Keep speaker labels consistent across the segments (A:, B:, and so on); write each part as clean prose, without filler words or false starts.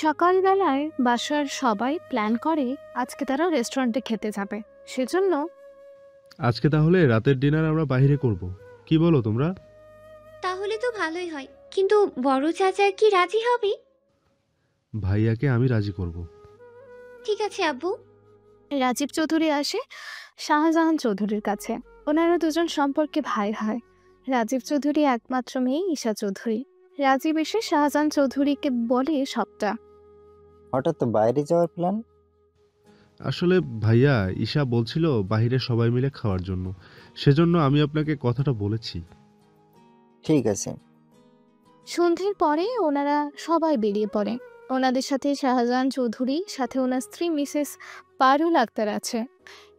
A: সকালবেলায় বাসার সবাই প্ল্যান করে আজকে তারা রেস্টুরেন্টে খেতে যাবে। সেজন্য
B: আজকে তাহলে রাতের ডিনার আমরা বাইরে করব, কি বলো তোমরা?
C: তাহলে তো ভালোই হয়, কিন্তু বড় চাচা কি রাজি হবে?
B: ভাইয়াকে আমি রাজি করব।
C: ঠিক আছে আব্বু।
A: রাজীব চৌধুরী আসে শাহজাহান চৌধুরীর কাছে। ওনারা দুজন সম্পর্কে ভাই হয়। রাজীব চৌধুরী একমাত্র মেয়ে ঈশা চৌধুরী। রাজীব এসে শাহজাহান চৌধুরীকে বলে সবটা।
D: হঠাৎ বাইরে যাওয়ার প্ল্যান?
B: আসলে ভাইয়া ঈশা বলছিল বাইরে সবাই মিলে খাওয়ার জন্য, সেজন্য আমি আপনাকে কথাটা বলেছি।
D: ঠিক আছে।
A: সন্ধ্যের পরে ওনারা সবাই বেরিয়ে পড়ে। ওনাদের সাথে শাহজাহান চৌধুরী, সাথে ওনার স্ত্রী মিসেস পারুল আক্তার আছে।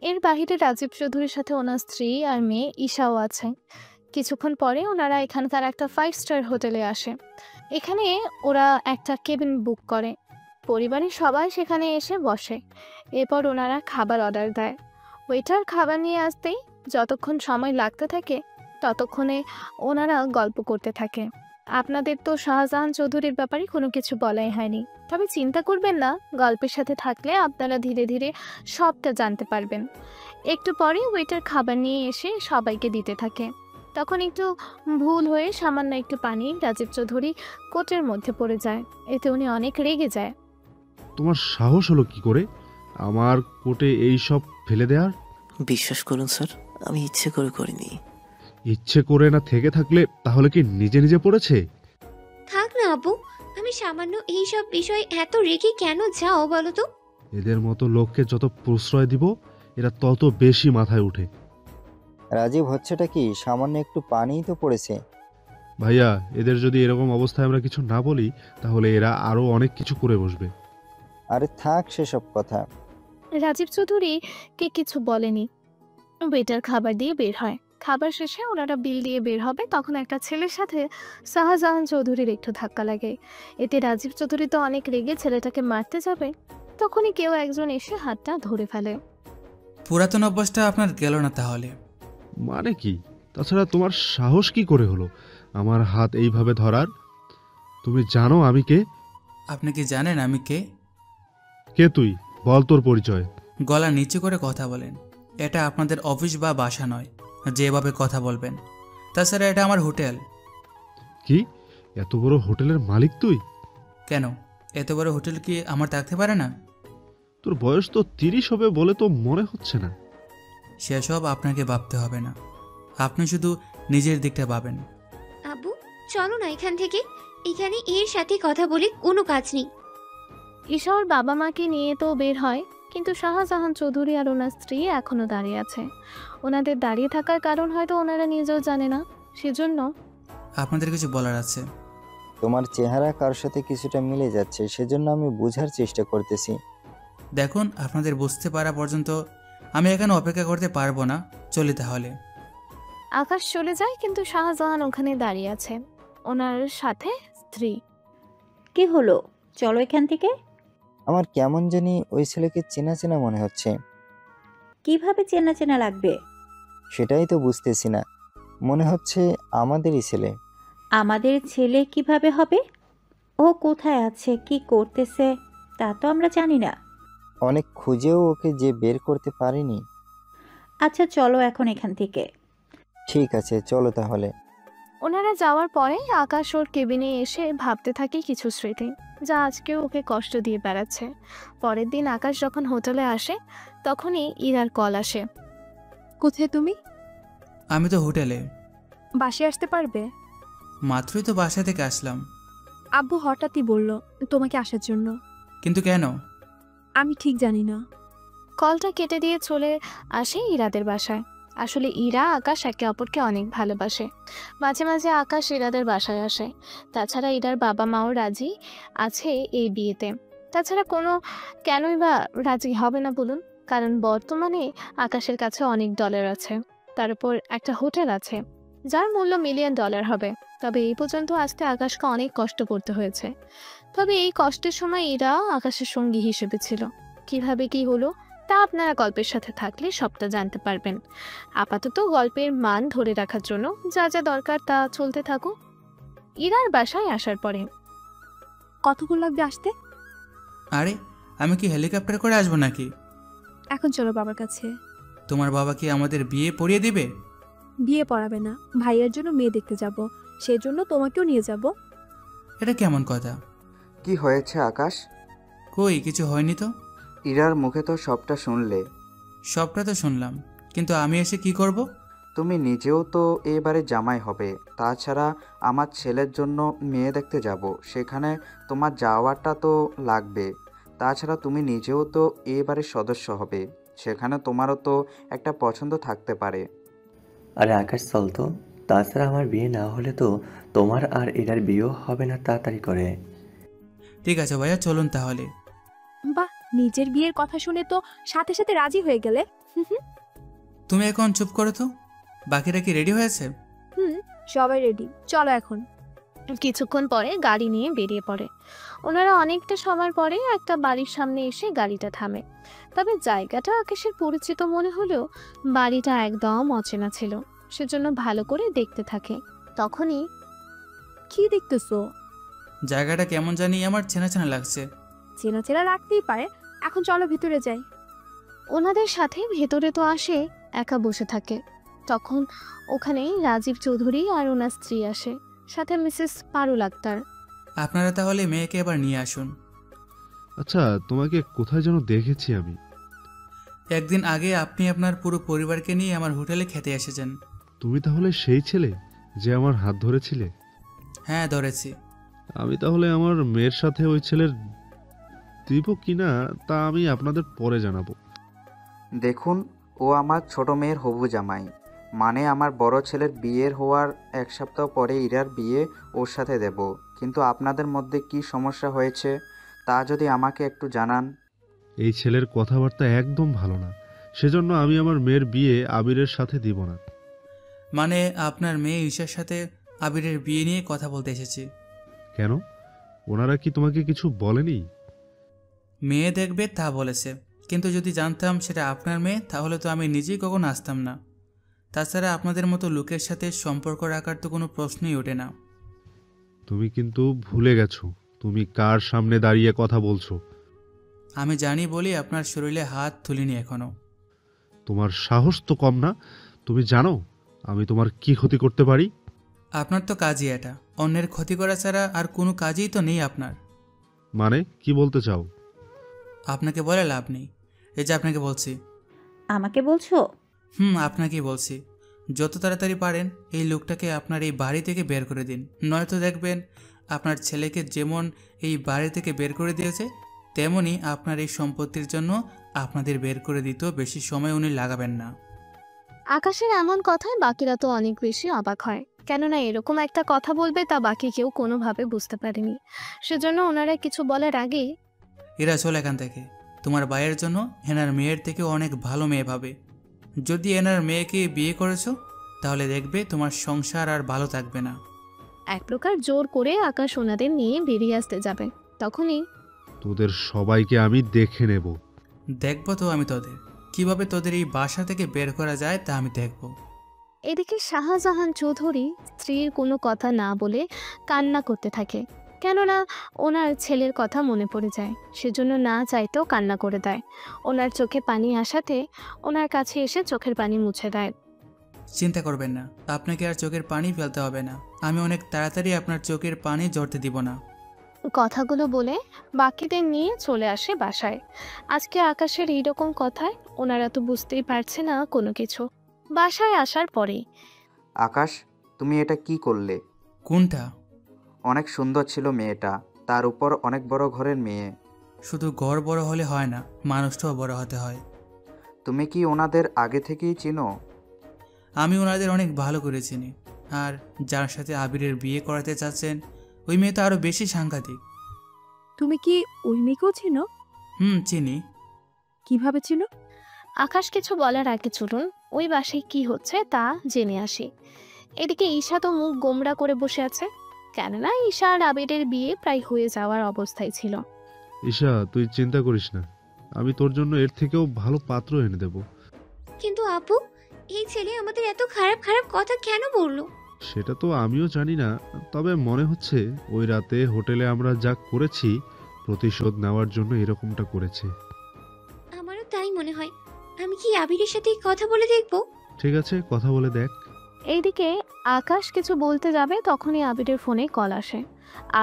A: এর বাহিরে রাজীব চৌধুরীর সাথে ওনার স্ত্রী আর মেয়ে ঈশাও আছে। কিছুক্ষণ পরে ওনারা এখানকার একটা 5 স্টার হোটেলে আসে। এখানে ওরা একটা কেবিন বুক করে। পরিবারের সবাই সেখানে এসে বসে। এরপর ওনারা খাবার অর্ডার দেয়। ওয়েটার খাবার নিয়ে আসতেই যতক্ষণ সময় লাগতে থাকে ততক্ষণে ওনারা গল্প করতে থাকে। আপনাদের তো শাহজাহান চৌধুরীর ব্যাপারে কোনো কিছু বলাই হয়নি, তবে চিন্তা করবেন না, গল্পের সাথে থাকলে আপনারা ধীরে ধীরে সবটা জানতে পারবেন। একটু পরে ওয়েটার খাবার নিয়ে এসে সবাইকে দিতে থাকে। তখন একটু ভুল হয়ে সামান্য একটু পানি রাজীব চৌধুরী কোটের মধ্যে পড়ে যায়। এতে উনি অনেক রেগে যায়।
B: তোমার সাহস হলো কি করে আমার কোটে এই সব ফেলে দেওয়ার?
E: বিশ্বাস করুন স্যার, আমি ইচ্ছে করে করিনি।
B: ইচ্ছে করে না থেকে থাকলে তাহলে কি নিজে নিজে পড়েছে?
C: থাক না আব্বু, আমি সামান্য এই সব বিষয় এত রেগে কেন যাও বলো তো?
B: এদের মতো লোককে যত প্রশ্রয় দিব এরা তত বেশি মাথায় উঠে।
D: রাজীব, হচ্ছেটা কি? সামান্য একটু পানিই তো পড়েছে।
B: ভাইয়া, এদের যদি এরকম অবস্থায় আমরা কিছু না বলি তাহলে এরা আরো অনেক কিছু করে বসবে।
D: আরে থাক সেসব কথা।
A: রাজীব চৌধুরী কে কিছু বলেনি। ওয়েটার খাবার দিয়ে বের হয়। খাবার শেষে ওনারা বিল দিয়ে বের হবে, তখন একটা ছেলের সাথে শাহজাহান চৌধুরীর একটু ধাক্কা লাগে। এতে রাজীব চৌধুরী তো অনেক রেগে ছেলেটাকে মারতে যাবে, তখনই কেউ একজন এসে হাতটা ধরে ফেলে।
F: পুরাতন অভ্যাসটা আপনার গেল না তাহলে?
B: মানে কি? তাছাড়া তোমার সাহস কি করে হলো আমার হাত এইভাবে ধরার? তুমি জানো আমি কে?
F: আপনি কি জানেন আমি কে?
B: কে তুই? বল তোর পরিচয়।
F: গলা নিচু করে কথা বলেন। এটা আপনাদের অফিস বা বাসা নয় যেভাবে কথা বলবেন। তাছাড়া এটা আমার হোটেল।
B: কি? এত বড় হোটেলের মালিক তুই?
F: কেন, এত বড় হোটেল কি আমার থাকতে পারে না?
B: তোর বয়স তো 30 হবে বলে তো মনে হচ্ছে না।
F: সেসব আপনাকে ভাবতে হবে না, আপনি শুধু নিজের দিকটা ভাবেন।
C: আব্বু চলো না এখান থেকে, এখানে এর সাথে কথা বলে কোনো কাজ নেই।
A: ঈশা ওর বাবা মাকে নিয়ে তো বের হয়, কিন্তু শাহজাহান চৌধুরী আর ওনার স্ত্রী এখনো দাঁড়িয়ে আছে। ওনাদের দাঁড়িয়ে থাকার কারণ হয়তো ওনারা নিজেও জানে না, সেজন্য
F: আপনাদের কিছু বলার আছে।
D: তোমার চেহারা কার সাথে কিছুটা মিলে যাচ্ছে, সেজন্য আমি বোঝার চেষ্টা করতেছি।
F: দেখুন, আপনাদের বুঝতে পারা পর্যন্ত আমি এখানে অপেক্ষা করতে পারবো না, চলি তাহলে।
A: আকাশ চলে যায়, কিন্তু শাহজাহান ওখানে দাঁড়িয়ে আছে, ওনার সাথে স্ত্রী।
G: কি হলো? চলো এখান থেকে।
D: আমার কেমন জানি ওই ছেলেকে চেনা চেনা মনে হচ্ছে।
G: কিভাবে চেনা চেনা লাগবে?
D: সেটাই তো বুঝতেছি না, মনে হচ্ছে আমাদেরই ছেলে।
G: আমাদের ছেলে কিভাবে হবে? ও কোথায় আছে, কি করতেছে তা তো আমরা জানি না।
D: অনেক খুঁজেও ওকে যে বের করতে পারিনি।
G: আচ্ছা চলো এখন এখান থেকে।
D: ঠিক আছে চলো তাহলে।
A: ওনারা যাওয়ার পরে আকাশ ওর কেবিনে এসে ভাবতে থাকে কিছু স্মৃতি, যা আজকে ওকে কষ্ট দিয়ে বেড়াচ্ছে। পরের দিন আকাশ যখন হোটেলে আসে তখনই ইরার কল আসে।
H: কোথায় তুমি?
F: আমি তো হোটেলে।
H: বাসে আসতে পারবে?
F: মাত্রই তো বাসা থেকে আসলাম।
H: আব্বু হঠাৎই বলল তোমাকে আসার জন্য।
F: কিন্তু কেন?
H: আমি ঠিক জানি না।
A: কলটা কেটে দিয়ে চলে আসে ইরাদের বাসায়। আসলে ইরা আকাশ একে অপরকে অনেক ভালোবাসে। মাঝে মাঝে আকাশ ইরাদের বাসায় আসে। তাছাড়া ইরার বাবা মাও রাজি আছে এই বিয়েতে। তাছাড়া কেনই বা রাজি হবে না বলুন? কারণ বর্তমানে আকাশের কাছে অনেক ডলার আছে, তার উপর একটা হোটেল আছে যার মূল্য $1,000,000 হবে। তবে এই পর্যন্ত আসতে আকাশকে অনেক কষ্ট করতে হয়েছে। তবে এই কষ্টের সময় ইরা আকাশের সঙ্গী হিসেবে ছিল। কিভাবে কি হলো তা আপনারা গল্পের সাথে থাকলে সবটা জানতে পারবেন। আপাতত গল্পের মান ধরে রাখার জন্য যা যা দরকার তা চলতে থাকুক। ইরার বাসায় আসার পরে।
H: কতক্ষণ লাগবে আসতে?
F: আরে আমি কি হেলিকপ্টার করে আসবো নাকি?
H: এখন চলো বাবার কাছে।
F: তোমার বাবা কি আমাদের বিয়ে পড়িয়ে দিবে?
H: বিয়ে পড়াবে না, ভাইয়ের জন্য মেয়ে দেখতে যাব, সেই জন্য তোমাকেও নিয়ে যাব।
F: এটা কেমন কথা?
I: কি হয়েছে আকাশ?
F: কই কিছু হয়নি তো।
I: ইরার মুখে তো সবটা শুনলে।
F: সবটা তো শুনলাম, কিন্তু আমি এসে কি করব?
I: তুমি নিজেও তো এবারে জামাই হবে। তাছাড়া আমার ছেলের জন্য মেয়ে দেখতে যাব, সেখানে তোমার যাওয়াটা তো লাগবে। তাছাড়া তুমি নিজেও তো এবারে সদস্য হবে, সেখানে তোমারও তো একটা পছন্দ থাকতে পারে।
J: আরে আকাশ চল তো, তাছাড়া আমার বিয়ে না হলে তো তোমার আর এটার বিয়েও হবে না তাড়াতাড়ি করে।
F: ঠিক আছে ভাইয়া, চলুন তাহলে।
H: বাহ, নিজের বিয়ের কথা শুনে তো সাথে সাথে রাজি হয়ে গেলে।
F: তুমি এখন চুপ করো তো। বাকিরা কি রেডি হয়েছে?
H: হুম, সবাই রেডি, চলো এখন।
A: কিছুক্ষণ পরে গাড়ি নিয়ে বেরিয়ে পড়ে। ওনারা অনেকটা সময় পরে একটা বাড়ির সামনে এসে গাড়িটা থামে। তবে জায়গাটা আকাশের পরিচিত মনে হলেও বাড়িটা একদম অচেনা ছিল, সেজন্য ভালো করে দেখতে থাকে। তখনই
H: কি দেখতেছো?
F: জায়গাটা কেমন জানি আমার চেনা চেনা লাগছে।
H: চেনা চেনা রাখতেই পারে, এখন চলো ভিতরে যাই।
A: ওনাদের সাথে ভেতরে তো আসে, একা বসে থাকে। তখন ওখানে রাজীব চৌধুরী আর ওনার স্ত্রী আসে, সাথে মিসেস পারুল আক্তার।
F: আপনারা তাহলে মেয়েকে এবার নিয়ে আসুন।
B: আচ্ছা, তোমাকে কোথায় যেন দেখেছি আমি।
F: একদিন আগে আপনি আপনার পুরো পরিবারকে নিয়ে আমার হোটেলে খেতে এসেছেন।
B: তুমি তাহলে সেই ছেলে যে আমার হাত ধরেছিলে?
F: হ্যাঁ, ধরেছি।
B: আমি তাহলে আমার মেয়ের সাথে ওই ছেলের দিব কিনা তা আমি আপনাদের পরে জানাবো।
I: দেখুন, ও আমার ছোট মেয়ের হবু জামাই, মানে আমার বড় ছেলের বিয়ের হওয়ার 1 সপ্তাহ পরে ইরার বিয়ে ওর সাথে দেব। কিন্তু আপনাদের মধ্যে কি সমস্যা হয়েছে তা যদি আমাকে একটু জানান।
B: এই ছেলের কথাবার্তা একদম ভালো না, সেজন্য আমি আমার মেয়ের বিয়ে আবিরের সাথে দিব না।
F: মানে আপনার মেয়ে ঈশার সাথে আবিরের বিয়ে নিয়ে কথা বলতে এসেছি।
B: কেন, ওনারা কি তোমাকে কিছু বলেনি?
F: মেয়ে দেখবে তা বলেছে, কিন্তু যদি জানতাম সেটা আপনার মেয়ে তাহলে তো আমি নিজেই কখনো আসতাম না। তাছাড়া আপনাদের মতো লোকের সাথে সম্পর্ক রাখার তো কোনো প্রশ্নই ওঠে না।
B: তুমি কিন্তু ভুলে গেছো তুমি কার সামনে দাঁড়িয়ে কথা বলছো।
F: আমি জানি বলি আপনার শরীরে হাত তুলিনি এখনো।
B: তোমার সাহস তো কম না। তুমি জানো আমি তোমার কি ক্ষতি করতে পারি?
F: আপনার তো কাজই এটা, অন্যের ক্ষতি করা ছাড়া আর কোনো কাজই তো নেই আপনার।
B: মানে কি বলতে চাও?
F: আপনাকে বলে লাভ নেই, এই যে আপনাকে বলছি।
G: আমাকে বলছো?
F: আপনাকেই বলছি। যত তাড়াতাড়ি পারেন এই লোকটাকে আপনার এই বাড়ি থেকে বের করে দিন, নয়তো দেখবেন আপনার ছেলেকে যেমন এই বাড়ি থেকে বের করে দিয়েছে তেমনি আপনার এই সম্পত্তির জন্য আপনাদের বের করে দিতেও বেশি সময় উনি লাগাবেন না।
A: আকাশের এমন কথায় বাকিরা তো অনেক বেশি অবাক হয়, কেননা এরকম একটা কথা বলবে তা বাকি কেউ কোনোভাবে বুঝতে পারেনি। সেজন্য ওনারা কিছু বলার আগেই
F: এরা চলে এখান থেকে। তোমার ভাইয়ের জন্য এনার মেয়ের থেকে অনেক ভালো মেয়ে পাবে। যদি এনার মেয়েকে বিয়ে করেছো তাহলে দেখবে তোমার সংসার আর ভালো থাকবে না।
A: এক প্রকার জোর করে আকাশ ওনাদের নিয়ে বেরিয়ে আসতে যাবে। তখনই
B: তোদের সবাইকে আমি দেখে নেব।
F: দেখবো তো আমি তোদের কিভাবে তোদের এই বাসা থেকে বের করা যায় তা আমি দেখব।
A: এদিকে শাহজাহান চৌধুরী স্ত্রীর কোনো কথা না বলে কান্না করতে থাকে, কেননা ওনার ছেলের কথা মনে পড়ে যায়। সেজন্য না চাইতেও কান্না করে দেয়। ওনার চোখে পানি আসাতে ওনার কাছে এসে চোখের পানি মুছে দেয়।
F: চিন্তা করবেন না, আপনাকে আর চোখের পানি ফেলতে হবে না। আমি অনেক তাড়াতাড়ি আপনার চোখের পানি ঝরতে দিব না।
A: কথাগুলো বলে বাকিদের নিয়ে চলে আসে বাসায়। আজকে আকাশের এইরকম কথায় ওনারা তো বুঝতেই পারছে না কোনো কিছু। বাসায় আসার পরে
I: আকাশ, তুমি এটা কি করলে?
F: কোনটা?
I: অনেক সুন্দর ছিল মেয়েটা, তার উপর অনেক বড় ঘরের মেয়ে।
F: শুধু ঘর বড় হলে হয় না, মানুষটাও বড় হতে হয়।
I: তুমি কি ওনাদের আগে থেকেই চিনো?
F: আমি ওনাদের অনেক ভালো করে চিনি। আর যার সাথে আবিরের বিয়ে করাতে চাচ্ছেন ওই মেয়ে তো আরও বেশি সাংঘাতিক।
H: তুমি কি ওই মেয়েকেও চিনো?
F: চিনি।
H: কিভাবে চিনো?
A: আকাশ কিছু বলার আগে চলুন ওই বাসায় কি হচ্ছে তা জেনে আসি। এদিকে ঈশা তো মুখ গোমড়া করে বসে আছে, কেননা ঈশা আর আবিরের বিয়ে প্রায় হয়ে যাওয়ার অবস্থায় ছিল।
B: ঈশা, তুই চিন্তা করিস না, আমি তোর জন্য এর থেকেও ভালো পাত্র এনে দেব।
C: কিন্তু আপু, এই ছেলে আমাদের এত খারাপ খারাপ কথা কেন বললো?
B: সেটা তো আমিও জানি না, তবে মনে হচ্ছে ওই রাতে হোটেলে আমরা যা করেছি প্রতিশোধ নেওয়ার জন্য এরকমটা করেছে।
C: আমারও তাই মনে হয়। আমি কি আবিরের সাথে কথা বলে দেখব?
B: ঠিক আছে, কথা বলে দেখ।
A: এইদিকে আকাশ কিছু বলতে যাবে তখনই আবিরের ফোনে কল আসে।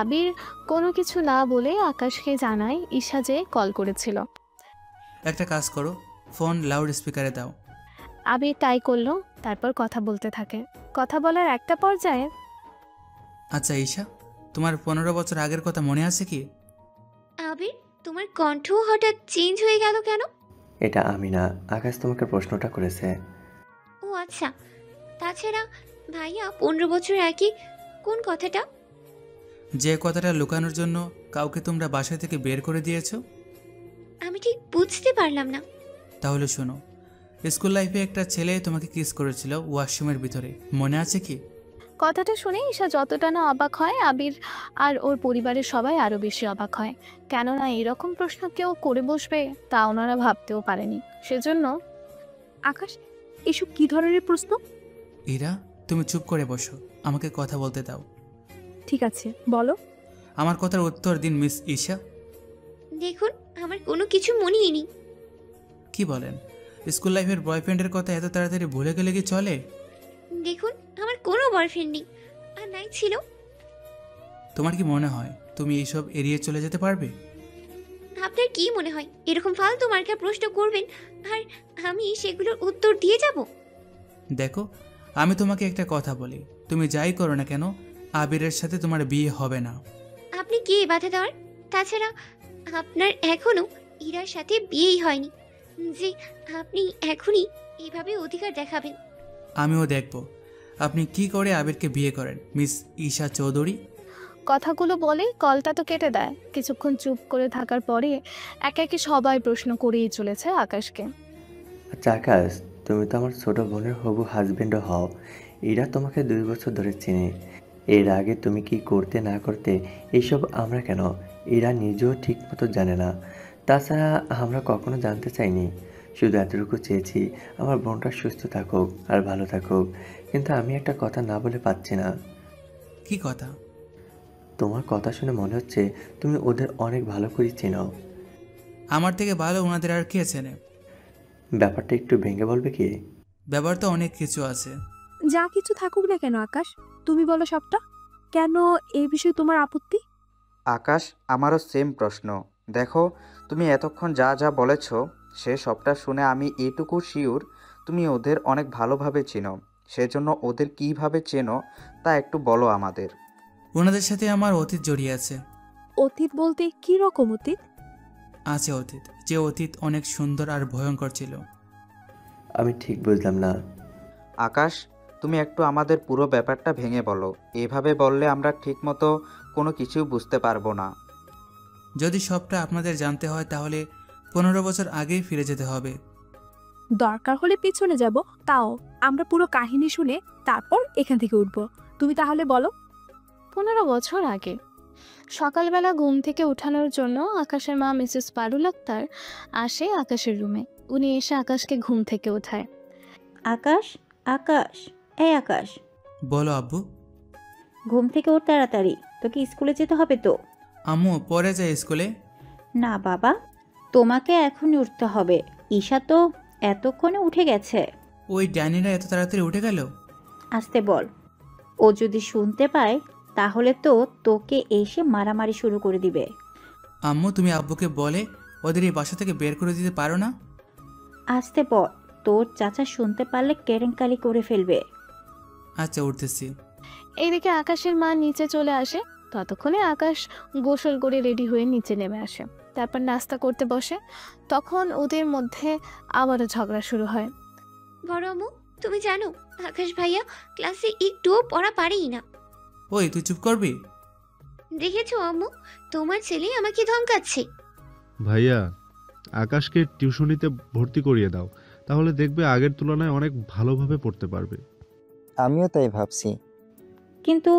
A: আবির কোনো কিছু না বলে আকাশকে জানায় ঈশা যে কল করেছিল।
F: একটা কাজ করো, ফোন লাউড স্পিকারে দাও।
A: আবির তাই করলো, তারপর কথা বলতে থাকে। কথা বলার একটা পর্যায়ে
F: আচ্ছা ঈশা, তোমার 15 বছর আগের কথা মনে আছে কি?
C: আবির, তোমার কণ্ঠ হঠাৎ চেঞ্জ হয়ে গেল কেন?
J: এটা আমি না, আকাশ তোমাকে প্রশ্নটা করেছে।
C: ও আচ্ছা, তাছাড়া ভাইয়া 15 বছর আগে কোন কথাটা?
F: যে কথাটা লুকানোর জন্য কাউকে তোমরা বাসা থেকে বের করে দিয়েছো।
C: আমি ঠিক বুঝতে পারলাম না।
F: তাহলে শোনো, স্কুল লাইফে একটা ছেলে তোমাকে কিস করেছিল ওয়াশরুমের ভিতরে, মনে আছে কি?
A: কথাটা শুনে ঈশা যতটা না অবাক হয়, আবির আর ওর পরিবারের সবাই আরো বেশি অবাক হয়। কেননা এরকম প্রশ্ন কেউ করে বসবে তা ওনারা ভাবতেও পারেনি। সেজন্য
H: আকাশ, এসব কি ধরনের প্রশ্ন?
F: ইরা, তুমি চুপ করে বসো, আমাকে কথা বলতে দাও।
H: ঠিক আছে, বলো।
F: আমার কথার উত্তর দিন মিস ঈশা।
C: দেখুন, আমার কোনো কিছু মনেই নেই।
F: কি বলেন? স্কুল লাইফের বয়ফ্রেন্ডের কথা এত তাড়াতাড়ি ভুলে গেলে কি চলে?
C: দেখুন, আমার কোনো বয়ফ্রেন্ড নেই, আর নাই ছিল।
F: তোমার কি মনে হয় তুমি এইসব এড়িয়ে চলে যেতে পারবে?
C: আপনার কি মনে হয় এরকম ফালতু মার্কা প্রশ্ন করবেন আর আমি সেগুলোর উত্তর দিয়ে যাব?
F: দেখো, আমি তোমাকে একটা কথা বলি, তুমি যাই করো না কেন আবিরের সাথে তোমার বিয়ে হবে না।
C: আপনি কে বাধা দেওয়ার? তাছাড়া আপনার এখনো ইরার সাথে বিয়েই হয়নি যে আপনি এখনই এভাবে অধিকার দেখাবেন।
F: আমিও দেখব আপনি কি করে আবিরকে বিয়ে করেন মিস ঈশা চৌধুরী।
A: কথাগুলো বলে কলটা তো কেটে দেয়। কিছুক্ষণ চুপ করে থাকার পরে একে একে সবাই প্রশ্ন করেই চলেছে আকাশকে।
J: আচ্ছা আকাশ, তুমি তো আমার ছোট বোনের হবু হাজবেন্ডও হও। এরা তোমাকে 2 বছর ধরে চেনে। এর আগে তুমি কি করতে না করতে এইসব আমরা কেন, এরা নিজেও ঠিক মতো জানে না। তাছাড়া আমরা কখনো জানতে চাইনি, শুধু এতটুকু চেয়েছি আমার বোনটা সুস্থ থাকুক আর ভালো থাকুক। কিন্তু আমি একটা কথা না বলে পাচ্ছি না।
F: কি কথা?
J: তোমার কথা শুনে মনে হচ্ছে তুমি ওদের অনেক ভালো করে চেনো।
F: আমার থেকে ভালো ওনাদের আর কে চেনে?
J: ব্যাপারটা একটু ভেঙে বলবে কি?
F: ব্যাপার তো অনেক কিছু আছে।
H: যা কিছু থাকুক না কেন আকাশ, তুমি বলো সবটা। কেন এই বিষয়ে তোমার আপত্তি?
I: আকাশ, আমারও সেম প্রশ্ন। দেখো, তুমি এতক্ষণ যা যা বলেছ সে সবটা শুনে আমি এটুকু শিওর তুমি ওদের অনেক ভালোভাবে চেনো। সেজন্য ওদের কিভাবে চেনো তা একটু বলো আমাদের।
F: ওনাদের সাথে আমার অতীত জড়িয়ে আছে।
H: অতীত বলতে কি রকম অতীত?
F: আছে অতীত, যে অতীত অনেক সুন্দর আর ভয়ঙ্কর ছিল।
J: আমি ঠিক বুঝলাম না।
I: আকাশ, তুমি একটু আমাদের পুরো ব্যাপারটা ভেঙে বলো। এভাবে বললে আমরা ঠিকমতো কোনো কিছু বুঝতে পারবো না।
F: যদি সবটা আপনাদের জানতে হয় তাহলে 15 বছর আগেই ফিরে যেতে হবে।
H: দরকার হলে পিছনে যাব, তাও আমরা পুরো কাহিনী শুনে তারপর এখান থেকে উঠবো। তুমি তাহলে বলো।
A: 15 বছর আগে সকালবেলা ঘুম থেকে উঠানোর জন্য আকাশের মা মিসেস পারুল আক্তার আসে আকাশের রুমে। উনি এসে আকাশকে ঘুম থেকে ওঠায়।
G: আকাশ, আকাশ, এই আকাশ,
F: বলো আব্বু।
G: ঘুম থেকে ওঠ তাড়াতাড়ি, তোকে স্কুলে যেতে হবে তো।
F: আম্মু পরে যায় স্কুলে।
G: না বাবা, তোমাকে এখনই উঠতে হবে। ঈশা তো এতক্ষণে উঠে গেছে।
F: ওই ড্যানিরা এত তাড়াতাড়ি উঠে গেল?
G: আসতে বল, ও যদি শুনতে পায় তাহলে তো তোকে এসে মারামারি শুরু করে দিবে।
F: আম্মু তুমি আব্বুকে বলে ওদের এই বাসা থেকে বের করে দিতে পারো না?
G: আসতে বল, তোর চাচা শুনতে পারলে কেরেঙ্কারি করে ফেলবে।
F: আচ্ছা, উঠতেছি।
A: এইদিকে আকাশের মা নিচে চলে আসে। ততক্ষণে আকাশ গোসল করে রেডি হয়ে নিচে নেমে আসে, তারপর নাস্তা করতে বসে। তখন ওদের মধ্যে আবারও ঝগড়া শুরু হয়।
C: বড় আম্মু, তুমি জানো আকাশ ভাইয়া ক্লাসে একটুও পড়া পারেই না।
F: ওই তুই চুপ করবি?
C: দেখেছো আম্মু, তোমার ছেলে আমাকে ধমকাচ্ছে।
B: ভাইয়া, আকাশকে টিউশনিতে ভর্তি করিয়ে দাও, তাহলে দেখবে আগের তুলনায় অনেক ভালোভাবে পড়তে পারবে।
D: আমিও তাই ভাবছি।
G: কিন্তু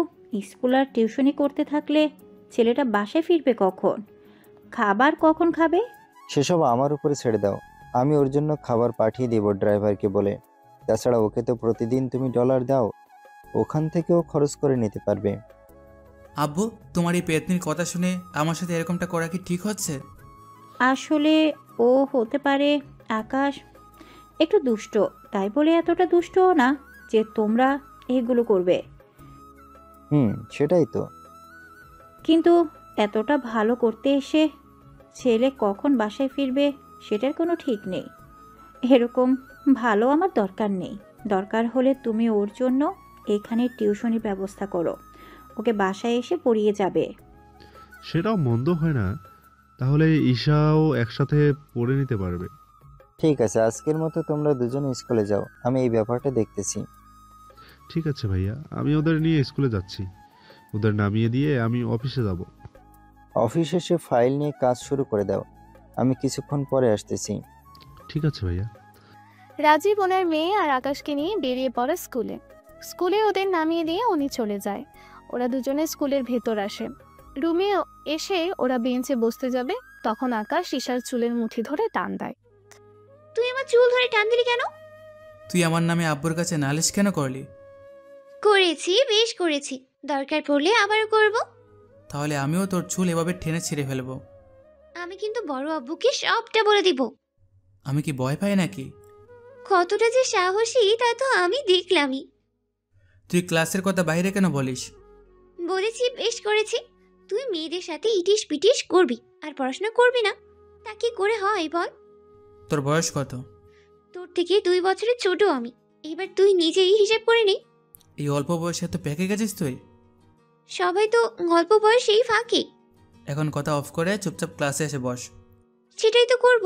G: স্কুল আর টিউশনি করতে থাকলে ছেলেটা বাসায় ফিরবে কখন? খাবার কখন খাবে?
D: সেসব আমার উপরে ছেড়ে দাও। আমি ওর জন্য খাবার পাঠিয়ে দেব ড্রাইভারকে বলে। তাছাড়া ওকে তো প্রতিদিন তুমি ডলার দাও, ওখান থেকেও খরচ করে নিতে পারবে।
F: আব্বু, তোমার এই পেতনির কথা শুনে আমার সাথে এরকমটা করা কি ঠিক হচ্ছে?
G: আসলে ও হতে পারে আকাশ একটু দুষ্ট, তাই বলে এতটা দুষ্টও না যে তোমরা এগুলো করবে।
D: সেটাই তো।
G: কিন্তু এতটা ভালো করতে এসে ছেলে কখন বাসায় ফিরবে সেটার কোনো ঠিক নেই। এরকম ভালো আমার দরকার নেই। দরকার হলে তুমি ওর জন্য এখানে টিউশনি ব্যবস্থা করো, ওকে বাসায় এসে পড়িয়ে যাবে।
B: সেটাও মন্দ হয় না, তাহলে ঈশাও একসাথে পড়ে নিতে পারবে।
D: ঠিক আছে, আজকের মতো তোমরা দুজনে স্কুলে যাও, আমি এই ব্যাপারটা দেখতেছি।
B: ঠিক আছে ভাইয়া, আমি ওদের নিয়ে স্কুলে যাচ্ছি। ওদের নামিয়ে দিয়ে আমি অফিসে যাব।
D: অফিস এসে ফাইল নিয়ে কাজ শুরু করে দাও, আমি কিছুক্ষণ পরে আসতেছি।
B: ঠিক আছে ভাইয়া।
A: রাজীব ওনার মেয়ে আর আকাশকে নিয়ে বেরিয়ে পড়ে স্কুলে। স্কুলে ওদের নামিয়ে দিয়ে উনি চলে যায়। ওরা দুজনে স্কুলের ভেতর আসে। রুমে এসে ওরা বেঞ্চে বসতে যাবে, তখন আকাশ ঈশার চুলের মুঠি ধরে টান দেয়।
C: তুই আমার চুল ধরে টান দিলি কেন?
F: তুই আমার নামে আব্বুর কাছে নালিশ কেন করলি?
C: করেছি, বেশ করেছি, দরকার পড়লে আবারও করব।
F: তাহলে আমিও তোর চুল এভাবে টেনে ছিঁড়ে ফেলবো।
C: আমি কিন্তু বড় আব্বুকে সবটা বলে দিব।
F: আমি কি ভয় পাই নাকি?
C: কতটা যে সাহসী তা তো আমি দেখলামই।
F: তুই ক্লাসের কথা বাইরে কেন বলিস?
C: বলেছি, বেশ করেছি। তুই মেয়েদের সাথে ইটিস পিটিস করবি আর পড়াশোনা করবি না, তা কি করে হয় বল?
F: তোর বয়স কত?
C: তোর থেকে 2 বছরের ছোট আমি। এবার তুই নিজেই হিসেব করে নে।
F: এই অল্প বয়সে এত পেকে গেছিস তুই?
C: সবাই তো অল্প বয়সেই ফাঁকি।
F: এখন কথা অফ করে চুপচাপ ক্লাসে এসে বস।
C: সেটাই তো করব।